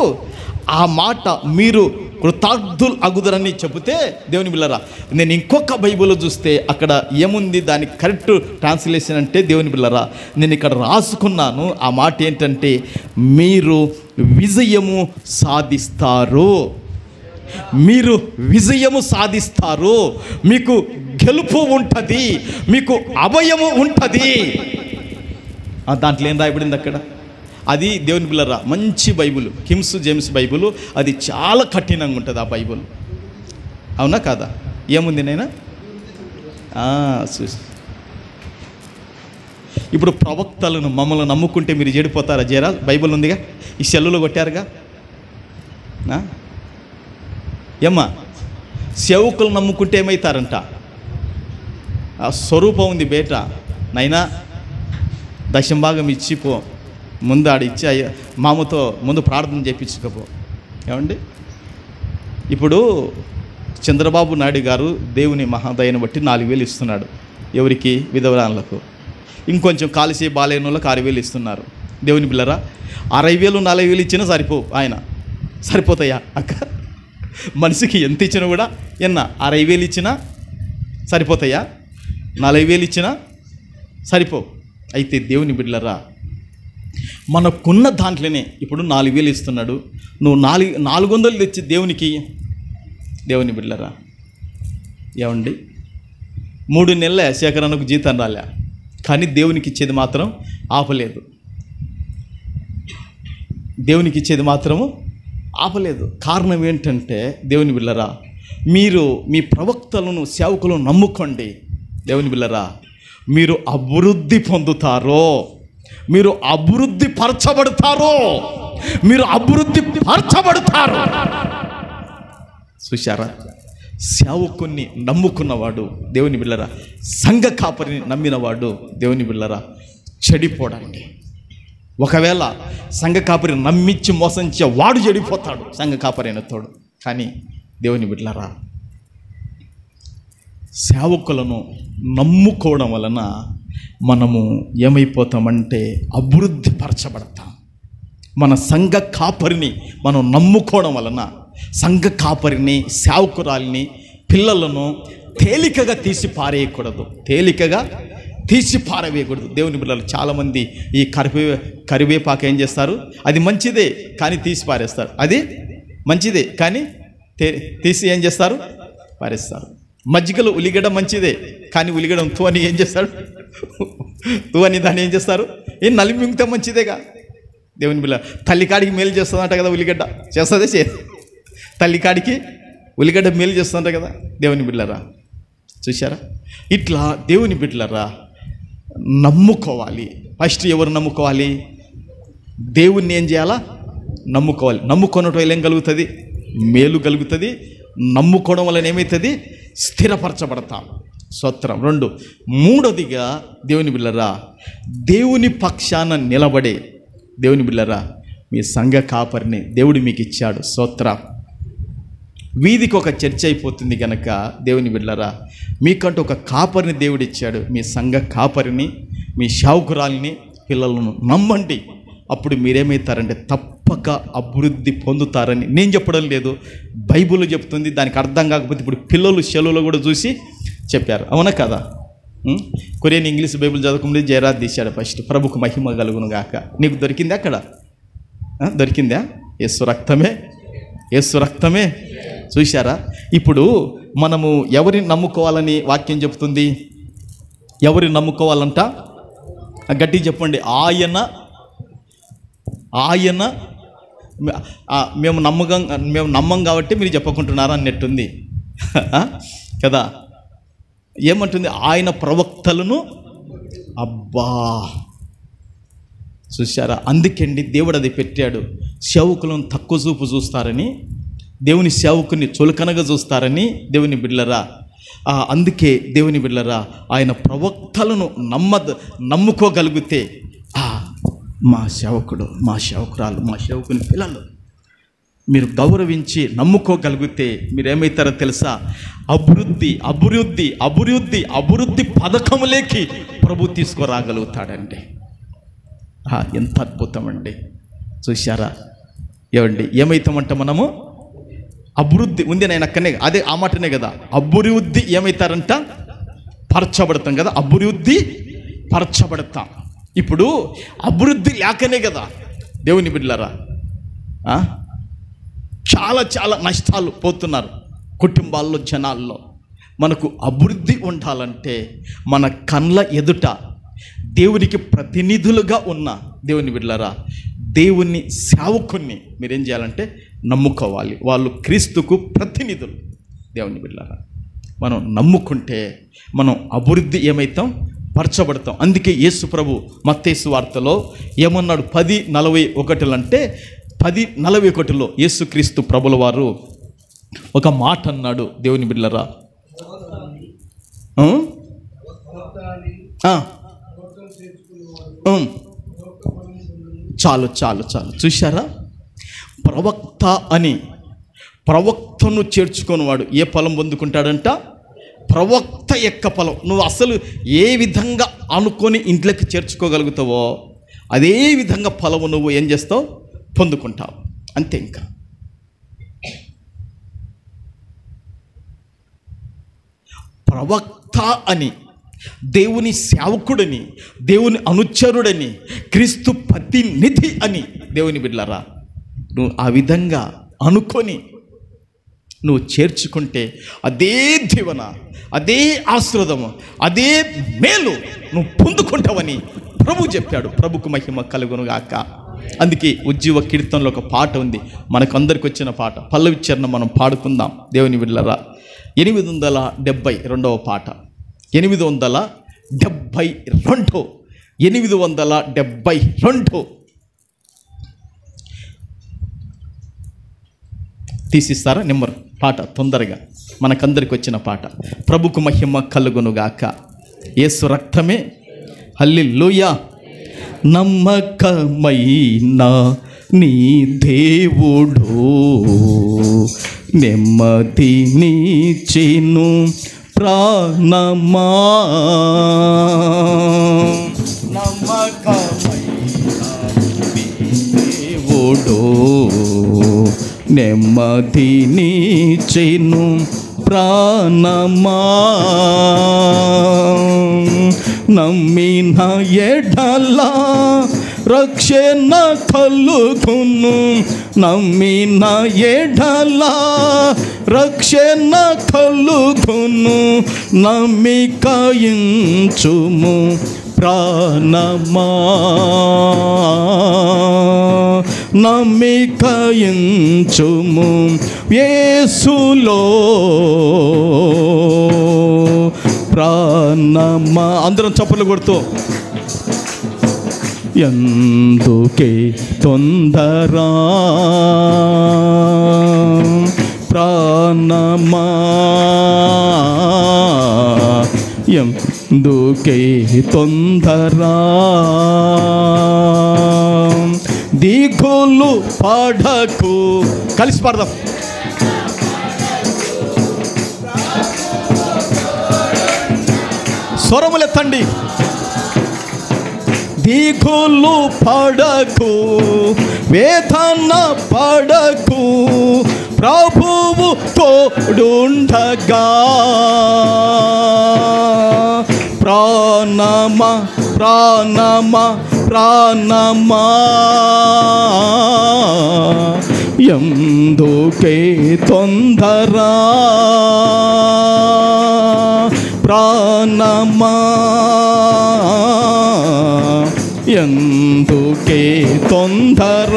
ఆ మాట మీరు కృతార్థులు అగుదరని చెబితే దేవుని బిళ్ళరా, నేను ఇంకొక బైబిల్ చూస్తే అక్కడ ఏముంది దానికి కరెక్ట్ ట్రాన్స్లేషన్ అంటే దేవుని బిళ్ళరా నేను ఇక్కడ రాసుకున్నాను. ఆ మాట ఏంటంటే మీరు విజయము సాధిస్తారు, మీరు విజయము సాధిస్తారు, మీకు గెలుపు ఉంటుంది, మీకు అభయము ఉంటుంది. దాంట్లో ఏం రాయబడింది అక్కడ? అది దేవుని బిళ్ళరా మంచి బైబుల్, కింగ్స్ జేమ్స్ బైబుల్. అది చాలా కఠినంగా ఉంటుంది ఆ బైబుల్, అవునా కాదా? ఏముంది నైనా చూసి ఇప్పుడు ప్రవక్తలను మమ్మల్ని నమ్ముకుంటే మీరు చెడిపోతారా? జరా బైబుల్ ఉందిగా, ఈ సెల్లులో కొట్టారుగా. ఏమ్మా సేవకులు నమ్ముకుంటే ఏమవుతారంట? ఆ స్వరూపం ఉంది బేట నైనా, దశంభాగం ఇచ్చిపో, ముందు ఆడిచ్చి మామతో ముందు ప్రార్థన చేయించకపో. ఏమండి ఇప్పుడు చంద్రబాబు నాయుడు గారు దేవుని మహాదయను బట్టి 4,000 ఇస్తున్నాడు. ఎవరికి? విధవరాలకు. ఇంకొంచెం కాలిసే బాలేనులకు 6,000 ఇస్తున్నారు. దేవుని బిళ్ళరా 60,000 40,000 ఇచ్చినా ఆయన సరిపోతాయా అక్క? మనిషికి ఎంత ఇచ్చినా కూడా 60,000 ఇచ్చినా సరిపోతాయా? 40,000 ఇచ్చినా సరిపో. అయితే దేవుని బిడ్డలరా మనకున్న దాంట్లోనే ఇప్పుడు 4,000 ఇస్తున్నాడు, నువ్వు 400 తెచ్చి దేవునికి. దేవుని బిడ్డలరా ఏమండి 3 నెలల శేఖరణకు జీతం రాలే, కానీ దేవునికి ఇచ్చేది మాత్రం ఆపలేదు. దేవునికి ఇచ్చేది మాత్రము ఆపలేదు. కారణం ఏంటంటే దేవుని బిడ్డలరా మీరు మీ ప్రవక్తలను సేవకులను నమ్ముకోండి. దేవుని బిడ్డలరా మీరు అభివృద్ధి పొందుతారో, మీరు అభివృద్ధి పరచబడతారో, మీరు అభివృద్ధి పరచబడతారు. చూశారా? సేవకుని నమ్ముకున్నవాడు దేవుని బిళ్ళరా, సంఘ కాపరిని నమ్మినవాడు దేవుని బిళ్ళరా చెడిపోడండి. ఒకవేళ సంఘ కాపరిని నమ్మించి మోసించే వాడు చెడిపోతాడు, సంఘ కాపరైన తోడు. కానీ దేవుని బిళ్ళరా సేవకులను నమ్ముకోవడం వలన మనము ఏమైపోతామంటే అభివృద్ధి పరచబడతాం. మన సంఘ కాపరిని మనం నమ్ముకోవడం వలన సంఘ కాపరిని, సేవకురాలిని, పిల్లలను తేలికగా తీసి పారేయకూడదు, తేలికగా తీసి పారవేయకూడదు. దేవుని పిల్లలు చాలామంది ఈ కరివేపాకు ఏం చేస్తారు? అది మంచిదే కానీ తీసి పారేస్తారు. అది మంచిదే కానీ తీసి ఏం చేస్తారు? పారేస్తారు. మజ్జిగలో ఉల్లిగడ్డ మంచిదే కానీ ఉల్లిగడ్డ తూని ఏం చేస్తాడు? తూని దాన్ని ఏం చేస్తారు? ఏం నలిపి మింగితే మంచిదేగా. దేవుని బిళ్ళ తల్లికాడికి మేలు చేస్తుందంట కదా ఉల్లిగడ్డ, చేస్తుందే చే తల్లికాడికి ఉల్లిగడ్డ మేలు చేస్తుందంట కదా. దేవుని బిడ్డలరా చూశారా? ఇట్లా దేవుని బిడ్డలరా నమ్ముకోవాలి. ఫస్ట్ ఎవరు నమ్ముకోవాలి? దేవుణ్ణి ఏం చేయాలా? నమ్ముకోవాలి. నమ్ముకోవడం వల్ల ఏం కలుగుతుంది? మేలు కలుగుతుంది. నమ్ముకోవడం వలన ఏమవుతుంది? స్థిరపరచబడతాం. స్తోత్రం. 2 మూడోదిగా దేవుని బిళ్ళరా దేవుని పక్షాన నిలబడే దేవుని బిళ్ళరా మీ సంఘ కాపరిని దేవుడు మీకు ఇచ్చాడు. స్తోత్రం. వీధికి ఒక చర్చ అయిపోతుంది కనుక దేవుని బిళ్ళరా మీకంటూ ఒక కాపరిని దేవుడు ఇచ్చాడు. మీ సంఘ కాపరిని, మీ సేవకురాలిని, పిల్లలను నమ్మండి. అప్పుడు మీరేమవుతారంటే తప్పక అభివృద్ధి పొందుతారని నేను చెప్పడం లేదు, బైబిల్ చెప్తుంది. దానికి అర్థం కాకపోతే ఇప్పుడు పిల్లలు సెలవులో కూడా చూసి చెప్పారు. అవునా కదా? కొరియన్ ఇంగ్లీష్ బైబిల్ చదువుకుంటే జయరాజ్ తీశాడు ఫస్ట్. ప్రభుకు మహిమ కలుగును గాక. నీకు దొరికిందా అక్కడ? దొరికిందా? యేసు రక్తమే, యేసు రక్తమే. చూశారా? ఇప్పుడు మనము ఎవరిని నమ్ముకోవాలని వాక్యం చెబుతుంది? ఎవరిని నమ్ముకోవాలంట? గట్టిగా చెప్పండి. ఆయన మేము నమ్మం కాబట్టి మీరు చెప్పకుంటున్నారా అన్నట్టుంది కదా. ఏమంటుంది? ఆయన ప్రవక్తలను. అబ్బా, చూశారా? అందుకండి దేవుడు అది పెట్టాడు. సేవకులను తక్కువ చూపు చూస్తారని, దేవుని సేవకుని చులకనగా చూస్తారని. దేవుని బిడ్డలరా, అందుకే దేవుని బిడ్డలరా, ఆయన ప్రవక్తలను నమ్ముకోగలిగితే మా సేవకుడు, మా సేవకురాలు, మా సేవకుని పిల్లలు మీరు గౌరవించి నమ్ముకోగలిగితే మీరేమవుతారో తెలుసా? అభివృద్ధి అభివృద్ధి అభివృద్ధి అభివృద్ధి పథకములేకి ప్రభు తీసుకురాగలుగుతాడండి. ఎంత అద్భుతం అండి. చూశారా? ఏమండి, ఏమవుతామంట మనము? అభివృద్ధి ఉంది నేను అక్కనే, అదే ఆ మాటనే కదా. అభివృద్ధి ఏమవుతారంట? పరచబడతాం కదా. అభివృద్ధి పరచబడతాం. ఇప్పుడు అభివృద్ధి లేకనే కదా దేవుని బిడ్డలారా చాలా చాలా నష్టాలు పోతున్నారు కుటుంబాల్లో, జనాల్లో. మనకు అభివృద్ధి ఉండాలంటే మన కళ్ళ ఎదుట దేవునికి ప్రతినిధులుగా ఉన్న దేవుని బిడ్డలారా, దేవుని సేవకుని మీరేం చేయాలంటే నమ్ముకోవాలి. వాళ్ళు క్రీస్తుకు ప్రతినిధులు. దేవుని బిడ్డలారా, మనం నమ్ముకుంటే మనం అభివృద్ధి ఏమవుతాం? పరచబడతాం. అందుకే యేసు ప్రభు మత్తయి సువార్తలో ఏమన్నాడు? 10:41 అంటే 10:41లో యేసుక్రీస్తు ప్రభుల వారు ఒక మాట అన్నాడు. దేవుని బిడ్డలారా, చాలు చాలు చాలు. చూశారా? ప్రవక్త అని, ప్రవక్తను చేర్చుకునేవాడు ఏ ఫలం పొందుకుంటాడంట? ప్రవక్త యొక్క ఫలం. నువ్వు అసలు ఏ విధంగా అనుకొని ఇంట్లోకి చేర్చుకోగలుగుతావో అదే విధంగా ఫలము నువ్వు ఏం చేస్తావు? పొందుకుంటావు. అంతే. ఇంకా ప్రవక్త అని, దేవుని సేవకుడని, దేవుని అనుచరుడని, క్రీస్తు ప్రతినిధి అని దేవుని బిడ్డలారా, నువ్వు ఆ విధంగా అనుకొని నువ్వు చేర్చుకుంటే అదే దీవెన, అదే ఆశీర్వాదము, అదే మేలు నువ్వు పొందుకుంటావని ప్రభు చెప్పాడు. ప్రభుకు మహిమ కలుగును గాక. అందుకే ఉజ్జీవ కీర్తనలో ఒక పాట ఉంది, మనకందరికి వచ్చిన పాట. పల్లవి చరణం మనం పాడుకుందాం దేవుని బిడ్డలారా. 872వ పాట. 872 తీసిస్తారా నెంబర్? పాట తొందరగా, మనకందరికి వచ్చిన పాట. ప్రభుకు మహిమ కలుగునుగాక. యేసు రక్తమే. హల్లెలూయా. నమ్మకమైన నీ దేవుడు నెమ్మదినిచ్చెను ప్రాణమా. నమ్మకమైన నీ దేవుడు నెమ్మదినిచ్చెను ప్రాణమా. నమ్మిన ఎడల రక్షణ కలుగును, నమ్మిన ఎడల రక్షణ కలుగును. నమ్మికయించుము ప్రాణమా, నమ్మికయించుము యేసులో ప్రాణమా. అందరం చప్పట్లు కొడుతూ ఎందుకే తొందరా ప్రాణమా, ఎందుకే తొందరా దిగులు పడకు. కలిసి పాడదాం. స్వరములెత్తండి. దిగులు పడకు, వేదన పడకు, ప్రభువు తోడుండగా. ప్రాణమా ప్రాణమా ప్రాణమా ఎందుకే తొందర, ప్రాణమా ఎందుకే తొందర.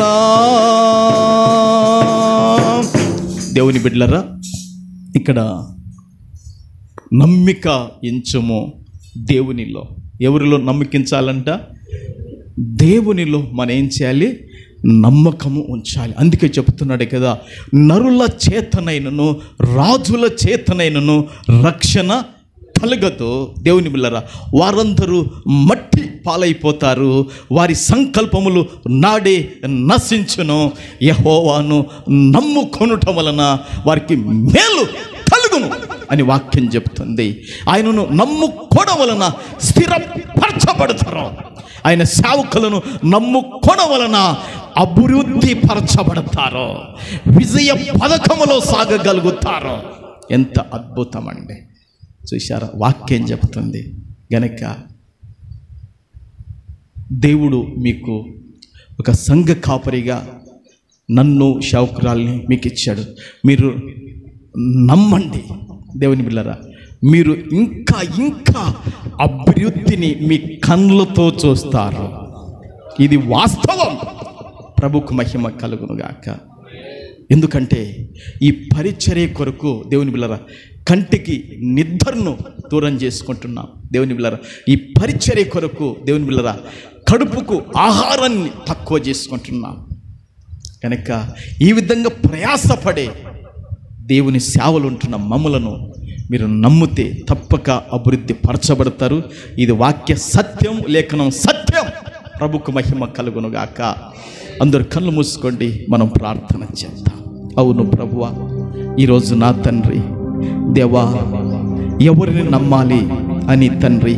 దేవుని బిడ్డలారా, ఇక్కడ నమ్మిక ఎంచుము దేవునిలో. ఎవరిలో నమ్మకించాలంట? దేవునిలో మనం ఏం చేయాలి? నమ్మకము ఉంచాలి. అందుకే చెప్తున్నాడే కదా, నరుల చేతనైనను రాజుల చేతనైనను రక్షణ కలగదు. దేవుని బిళ్ళరా, వారందరూ మట్టి పాలైపోతారు, వారి సంకల్పములు నాడే నశించును. యెహోవాను నమ్ముకొనుట వలన వారికి మేలు కలుగును అని వాక్యం చెప్తుంది. ఆయనను నమ్ముకోవడం వలన స్థిరపరచబడతారు. ఆయన సేవకులను నమ్ముకోవడం వలన అభివృద్ధి పరచబడతారు, విజయ పథకములో సాగగలుగుతారు. ఎంత అద్భుతం అండి! చూశారా? వాక్యం చెప్తుంది గనక దేవుడు మీకు ఒక సంఘ కాపరిగా నన్ను సేవకురాల్ని మీకు ఇచ్చాడు. మీరు నమ్మండి దేవుని బిళ్ళరా, మీరు ఇంకా ఇంకా అభివృద్ధిని మీ కళ్ళతో చూస్తారు. ఇది వాస్తవం. ప్రభుకు మహిమ కలుగునుగాక. ఎందుకంటే ఈ పరిచర్య కొరకు దేవుని బిళ్ళరా కంటికి నిద్రను దూరం చేసుకుంటున్నాం. దేవుని బిళ్ళరా, ఈ పరిచర్య కొరకు దేవుని బిళ్ళరా కడుపుకు ఆహారాన్ని తక్కువ చేసుకుంటున్నాం. కనుక ఈ విధంగా ప్రయాసపడే దేవుని సేవలు ఉంటున్న మమ్ములను మీరు నమ్మితే తప్పక అభివృద్ధి పరచబడతారు. ఇది వాక్య సత్యం, లేఖనం సత్యం. ప్రభుకు మహిమ కలుగునుగాక. అందరు కళ్ళు మూసుకోండి, మనం ప్రార్థన చేద్దాం. అవును ప్రభువా, ఈరోజు నా తండ్రి దేవా, ఎవరిని నమ్మాలి అని తండ్రి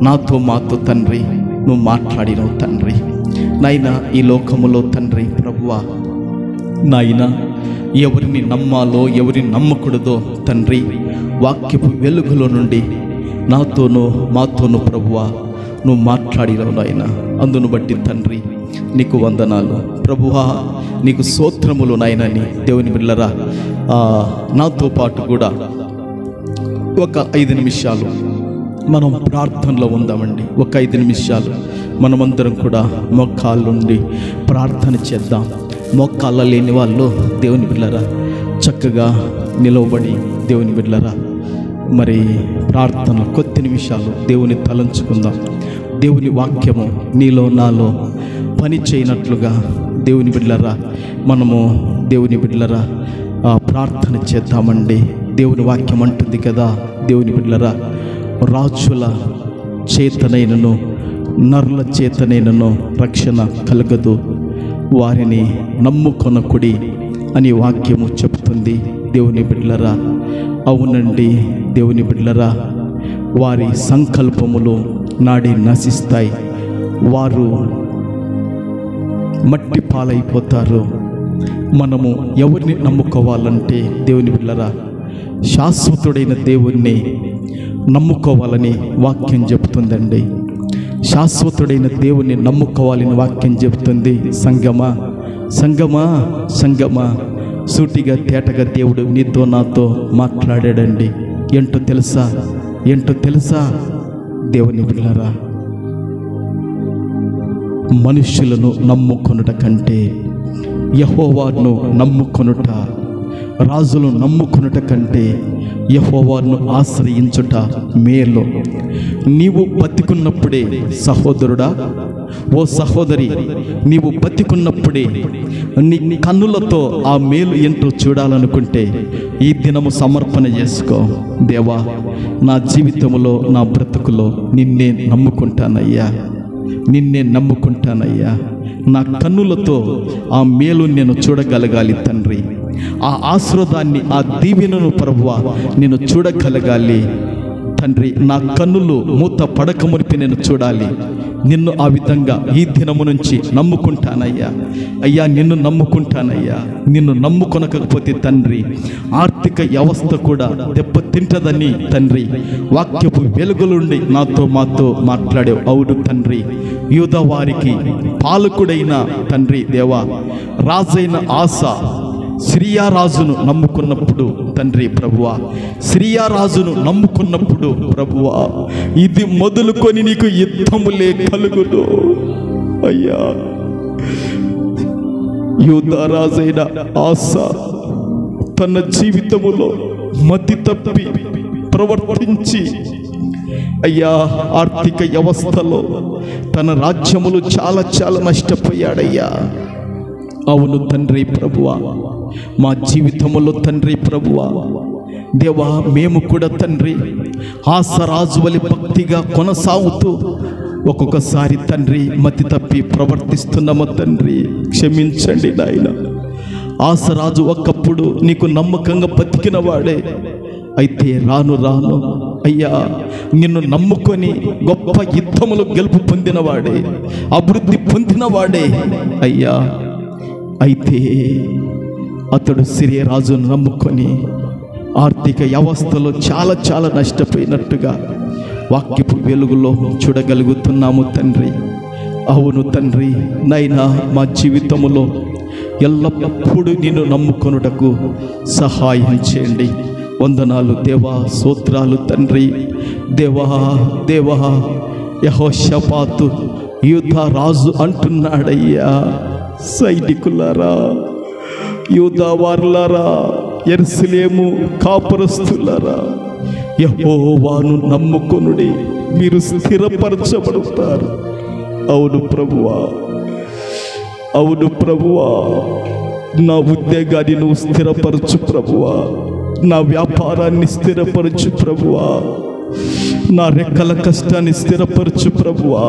నాతో మాతో తండ్రి నువ్వు మాట్లాడినవు తండ్రి. నాయనా, ఈ లోకములో తండ్రి ప్రభువా నాయనా, ఎవరిని నమ్మాలో ఎవరిని నమ్మకూడదో తండ్రి వాక్యపు వెలుగులో నుండి నాతోనూ మాతోనూ ప్రభువా నువ్వు మాట్లాడినావు నాయన. అందును బట్టి తండ్రి నీకు వందనాలు ప్రభువా, నీకు స్తోత్రములు నాయనని. దేవుని బిళ్ళరా, నాతో పాటు కూడా ఒక 5 నిమిషాలు మనం ప్రార్థనలో ఉందామండి. ఒక 5 నిమిషాలు మనమందరం కూడా మోకాళ్ళుండి ప్రార్థన చేద్దాం. మోకాళ్ళ లేని వాళ్ళు దేవుని బిళ్ళరా చక్కగా నిలవబడి దేవుని బిళ్ళరా మరి ప్రార్థన కొద్ది నిమిషాలు దేవుని తలంచుకుందాం. దేవుని వాక్యము నీలో నాలో పని చేయనట్లుగా దేవుని బిడ్డలరా మనము దేవుని బిడ్డలరా ప్రార్థన చేద్దామండి. దేవుని వాక్యం అంటుంది కదా, దేవుని బిడ్డలరా రాజుల చేతనైనను నరుల చేతనైనను రక్షణ కలగదు, వారిని నమ్ముకొనకుడి అని వాక్యము చెప్తుంది. దేవుని బిడ్డలరా అవునండి దేవుని బిడ్డలరా, వారి సంకల్పములు నాడి నశిస్తాయి, వారు మట్టి పాలైపోతారు. మనము ఎవరిని నమ్ముకోవాలంటే దేవుని బిడ్డలరా శాశ్వతుడైన దేవుణ్ణి నమ్ముకోవాలని వాక్యం చెప్తుందండి. శాశ్వతుడైన దేవుణ్ణి నమ్ముకోవాలని వాక్యం చెప్తుంది. సంగమా సంగమా సంగమా, సూటిగా తేటగా దేవుడు నీతో నాతో మాట్లాడాడండి. ఏంటో తెలుసా, ఏంటో తెలుసా దేవుని బిడ్డలారా, మనుషులను నమ్ముకొనుట కంటే యెహోవాను నమ్ముకొనుట, రాజులను నమ్ముకొనుట కంటే యెహోవాను ఆశ్రయించుట మేలు. నీవు బతికున్నప్పుడే సహోదరుడా, ఓ సహోదరి, నీవు బతికున్నప్పుడే నీ కన్నులతో ఆ మేలు ఏంటో చూడాలనుకుంటే ఈ దినము సమర్పణ చేసుకో. దేవా, నా జీవితంలో నా బ్రతుకులో నిన్నే నమ్ముకుంటానయ్యా, నిన్నే నమ్ముకుంటానయ్యా. నా కన్నులతో ఆ మేలు నేను చూడగలగాలి తండ్రి, ఆ ఆశీర్వాదాన్ని ఆ దీవెనను ప్రభువా నేను చూడగలగాలి తండ్రి. నా కన్నులు మూత పడక మునిపి నేను చూడాలి. నిన్ను ఆ విధంగా ఈ దినము నుంచి నమ్ముకుంటానయ్యా. అయ్యా, నిన్ను నమ్ముకుంటానయ్యా. నిన్ను నమ్ముకొనకపోతే తండ్రి ఆర్థిక వ్యవస్థ కూడా దెబ్బతింటదని తండ్రి వాక్యపు వెలుగులుండి మాతో మాట్లాడావు. అవును తండ్రి, యూదా వారికి పాలకుడైన తండ్రి దేవా, రాజైన ఆస సిరియా రాజును నమ్ముకున్నప్పుడు తండ్రి ప్రభువా, సిరియా రాజును నమ్ముకున్నప్పుడు ప్రభువా, ఇది మొదలుకొని నీకు యుద్ధములే కలుగును. అయ్యా, యూదా రాజైన ఆస తన జీవితములో మతి తప్పి ప్రవర్తించి అయ్యా ఆర్థిక వ్యవస్థలో తన రాజ్యములు చాలా నష్టపోయాడయ్యా. అవును తండ్రి ప్రభువా, మా జీవితంలో తండ్రి ప్రభువా దేవా, మేము కూడా తండ్రి ఆసరాజు వలె భక్తిగా కొనసాగుతూ ఒక్కొక్కసారి తండ్రి మతి తప్పి ప్రవర్తిస్తున్నాము తండ్రి. క్షమించండి నాయన. ఆసరాజు ఒకప్పుడు నీకు నమ్మకంగా బతికిన వాడే, అయితే రాను అయ్యా నిన్ను నమ్ముకొని గొప్ప యుద్ధములు గెలుపు పొందినవాడే, అభివృద్ధి పొందినవాడే అయ్యా. అయితే అతడు సిరియా రాజును నమ్ముకొని ఆర్థిక వ్యవస్థలో చాలా నష్టపోయినట్టుగా వాక్యపు వెలుగులో చూడగలుగుతున్నాము తండ్రి. అవును తండ్రి, నైనా మా జీవితములో ఎల్లప్పుడూ నిన్ను నమ్ముకొనుటకు సహాయం చేయండి. వందనాలు దేవా, స్తోత్రాలు తండ్రి. దేవా యెహోషాపాతు యూదా రాజు అంటున్నాడయ్యా, సైనికులారా, యూదా వారులారా, యెరూషలేము కాపురస్తులారా, యెహోవాను నమ్ముకొనుడి, మీరు స్థిరపరచబడతారు. అవును ప్రభువా, నా ఉద్యోగాన్ని నువ్వు స్థిరపరచు ప్రభువా, నా వ్యాపారాన్ని స్థిరపరచు ప్రభువా, నా రెక్కల కష్టాన్ని స్థిరపరచు ప్రభువా,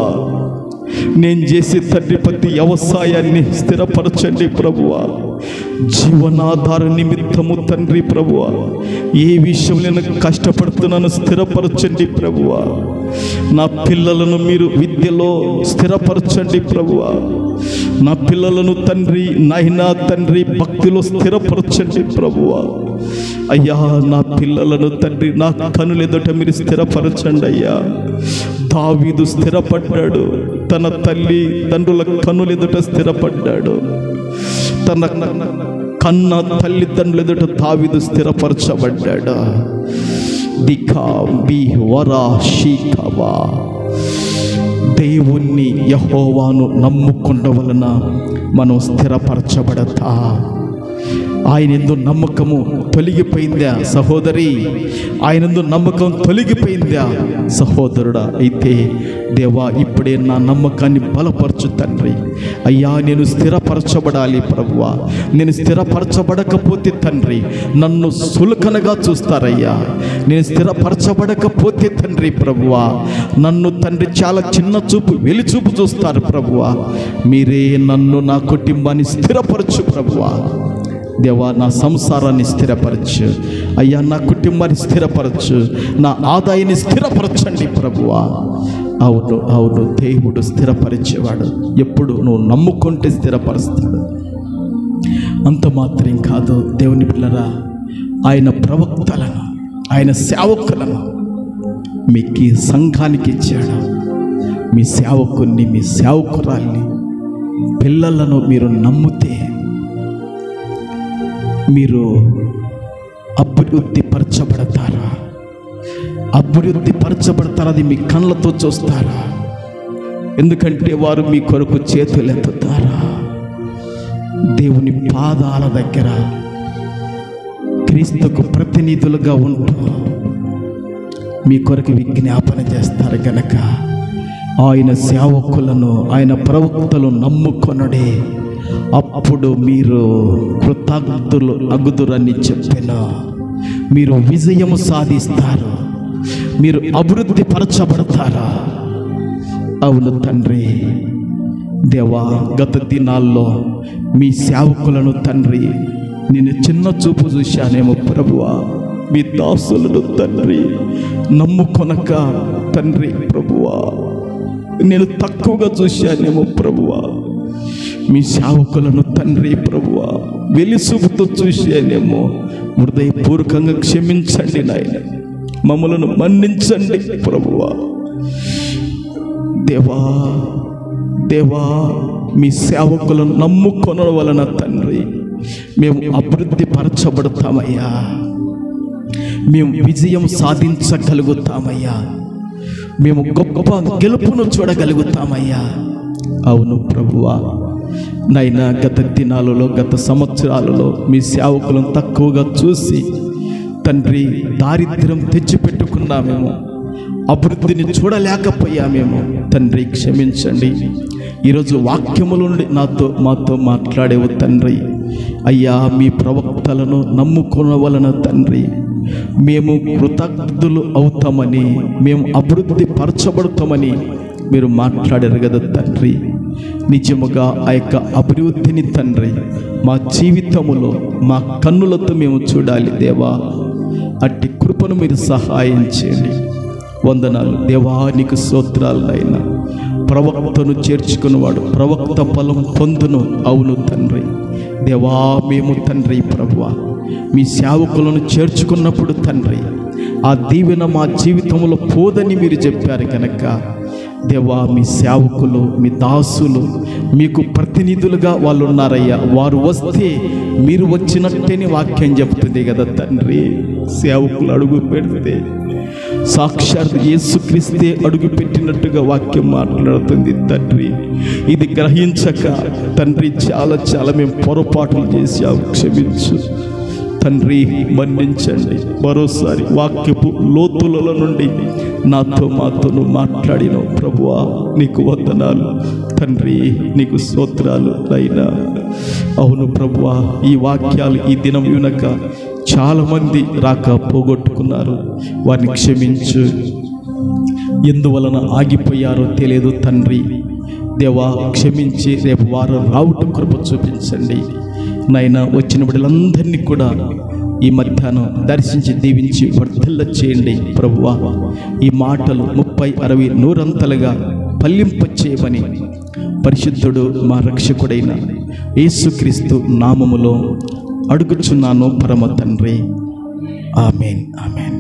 నేను చేసే తండ్రి ప్రతి వ్యవసాయాన్ని స్థిరపరచండి ప్రభువా. జీవనాధార నిమిత్తము తండ్రి ప్రభువా, ఏ విషయంలో నేను కష్టపడుతున్నాను స్థిరపరచండి ప్రభువా. నా పిల్లలను మీరు విద్యలో స్థిరపరచండి ప్రభువా. నా పిల్లలను తండ్రి నాయనా తండ్రి భక్తిలో స్థిరపరచండి ప్రభువా. అయ్యా, నా పిల్లలను తండ్రి నా కనులెదుట మీరు స్థిరపరచండి అయ్యా. దావీదు స్థిరపడ్డాడు, తన తల్లి తండ్రుల కనులెదుట స్థిరపడ్డాడు. తన కన్న తల్లిదండ్రుల ఎదుట దావీదు స్థిరపరచబడ్డాడు. దేవుణ్ణి యెహోవాను నమ్ముకున్న వలన మనం స్థిరపరచబడతా. ఆయనందు నమ్మకము తొలగిపోయిందా సహోదరి? ఆయనందు నమ్మకం తొలగిపోయిందా సహోదరుడా? అయితే దేవా, ఇప్పుడే నా నమ్మకాన్ని బలపరచు తండ్రి. అయ్యా, నేను స్థిరపరచబడాలి ప్రభువా. నేను స్థిరపరచబడకపోతే తండ్రి నన్ను సులకనగా చూస్తారయ్యా. నేను స్థిరపరచబడకపోతే తండ్రి ప్రభువా నన్ను తండ్రి చాలా చిన్న చూపు, వెలిచూపు చూస్తారు ప్రభువా. మీరే నన్ను, నా కుటుంబాన్ని స్థిరపరచు ప్రభువా. దేవా, నా సంసారాన్ని స్థిరపరచు అయ్యా, నా కుటుంబాన్ని స్థిరపరచు, నా ఆదాయాన్ని స్థిరపరచండి ప్రభువా. అవును దేవుడు స్థిరపరిచేవాడు. ఎప్పుడు నువ్వు నమ్ముకుంటే స్థిరపరుస్తాడు. అంత మాత్రం కాదు దేవుని పిల్లరా, ఆయన ప్రవక్తలను, ఆయన సేవకులను మీకు సంఘానికి ఇచ్చాడు. మీ సేవకుని, మీ సేవకురాల్ని, పిల్లలను మీరు నమ్మితే మీరు అభివృద్ధి పరచబడతారా? అభివృద్ధి పరచబడతారా? అది మీ కళ్ళతో చూస్తారా? ఎందుకంటే వారు మీ కొరకు చేతులు ఎత్తుతారా? దేవుని పాదాల దగ్గర క్రీస్తుకు ప్రతినిధులుగా ఉంటూ మీ కొరకు విజ్ఞాపన చేస్తారు గనక ఆయన సేవకులను, ఆయన ప్రవక్తలు నమ్ముకొనుడే. అప్పుడు మీరు కృతజ్ఞులు అగుదురని చెప్పిన మీరు విజయము సాధిస్తారు. మీరు అభివృద్ధి పరచబడతారా? అవును తండ్రి. దేవా, గత దినాల్లో మీ సేవకులను తండ్రి నేను చిన్న చూపు చూశానేమో ప్రభువా. మీ దాసులను తండ్రి నమ్ముకొనక తండ్రి ప్రభువా నేను తక్కువగా చూశానేమో ప్రభువా. మీ సేవకులను తండ్రి ప్రభువా వెలిసుగుతూ చూశానేమో. హృదయపూర్వకంగా క్షమించండి నాయన, మమ్మలను మన్నించండి ప్రభువా. దేవా దేవా, మీ సేవకులను నమ్ముకొనడం వలన తండ్రి మేము అభివృద్ధి పరచబడతామయ్యా, మేము విజయం సాధించగలుగుతామయ్యా, మేము గొప్ప గెలుపును చూడగలుగుతామయ్యా. అవును ప్రభువా నైనా, గత దినాలలో గత సంవత్సరాలలో మీ సేవకులను తక్కువగా చూసి తండ్రి దారిద్ర్యం తెచ్చిపెట్టుకున్నామేమో, అభివృద్ధిని చూడలేకపోయామేమో తండ్రి క్షమించండి. ఈరోజు వాక్యముల నుండి మాతో మాట్లాడేవు తండ్రి. అయ్యా, మీ ప్రవక్తలను నమ్ముకున్న వలన తండ్రి మేము కృతజ్ఞులు అవుతామని, మేము అభివృద్ధి పరచబడతామని మీరు మాట్లాడారు కదా తండ్రి. నిజముగా ఆ యొక్క అభివృద్ధిని తండ్రి మా జీవితములో మా కన్నులతో మేము చూడాలి దేవా. అట్టి కృపను మీరు సహాయం చేయండి. వందనాలు దేవా, నీకు స్తోత్రాలు అయినా. ప్రవక్తను చేర్చుకున్నవాడు ప్రవక్త ఫలం పొందును. అవును తండ్రి దేవా, మేము తండ్రి ప్రభువా మీ సేవకులను చేర్చుకున్నప్పుడు తండ్రి ఆ దీవెన మా జీవితంలో పోదని మీరు చెప్పారు కనుక దేవా, మీ సేవకులు మీ దాసులు మీకు ప్రతినిధులుగా వాళ్ళు ఉన్నారయ్యా. వారు వస్తే మీరు వచ్చినట్టేని వాక్యం చెప్తుంది కదా తండ్రి. సేవకులు అడుగు పెడితే సాక్షాత్ యేసుక్రీస్తే అడుగు పెట్టినట్టుగా వాక్యం మాట్లాడుతుంది తండ్రి. ఇది గ్రహించక తండ్రి చాలా మేము పొరపాట్లు చేశాము, క్షమించు తండ్రి, మన్నించండి. మరోసారి వాక్యపు లోతులలో నుండి మాతోను మాట్లాడినావు ప్రభువా, నీకు వందనాలు తండ్రి, నీకు స్తోత్రాలు అయినా. అవును ప్రభువా, ఈ వాక్యాలు ఈ దినం వినక చాలామంది రాక పోగొట్టుకున్నారు. వారిని క్షమించు. ఎందువలన ఆగిపోయారో తెలియదు తండ్రి. దేవా క్షమించి రేపు వారం రావటం కృప చూపించండి నాయన. వచ్చిన బిడ్డలందరినీ కూడా ఈ మధ్యాహ్నం దర్శించి దీవించి వర్ధిల్ల చేయండి ప్రభువా. ఈ మాటలు 30, 60, 100 ఫలింపచేయమని పరిశుద్ధుడు మా రక్షకుడైన యేసుక్రీస్తు నామములో అడుగుచున్నాను పరమ తండ్రి. ఆమేన్, ఆమేన్.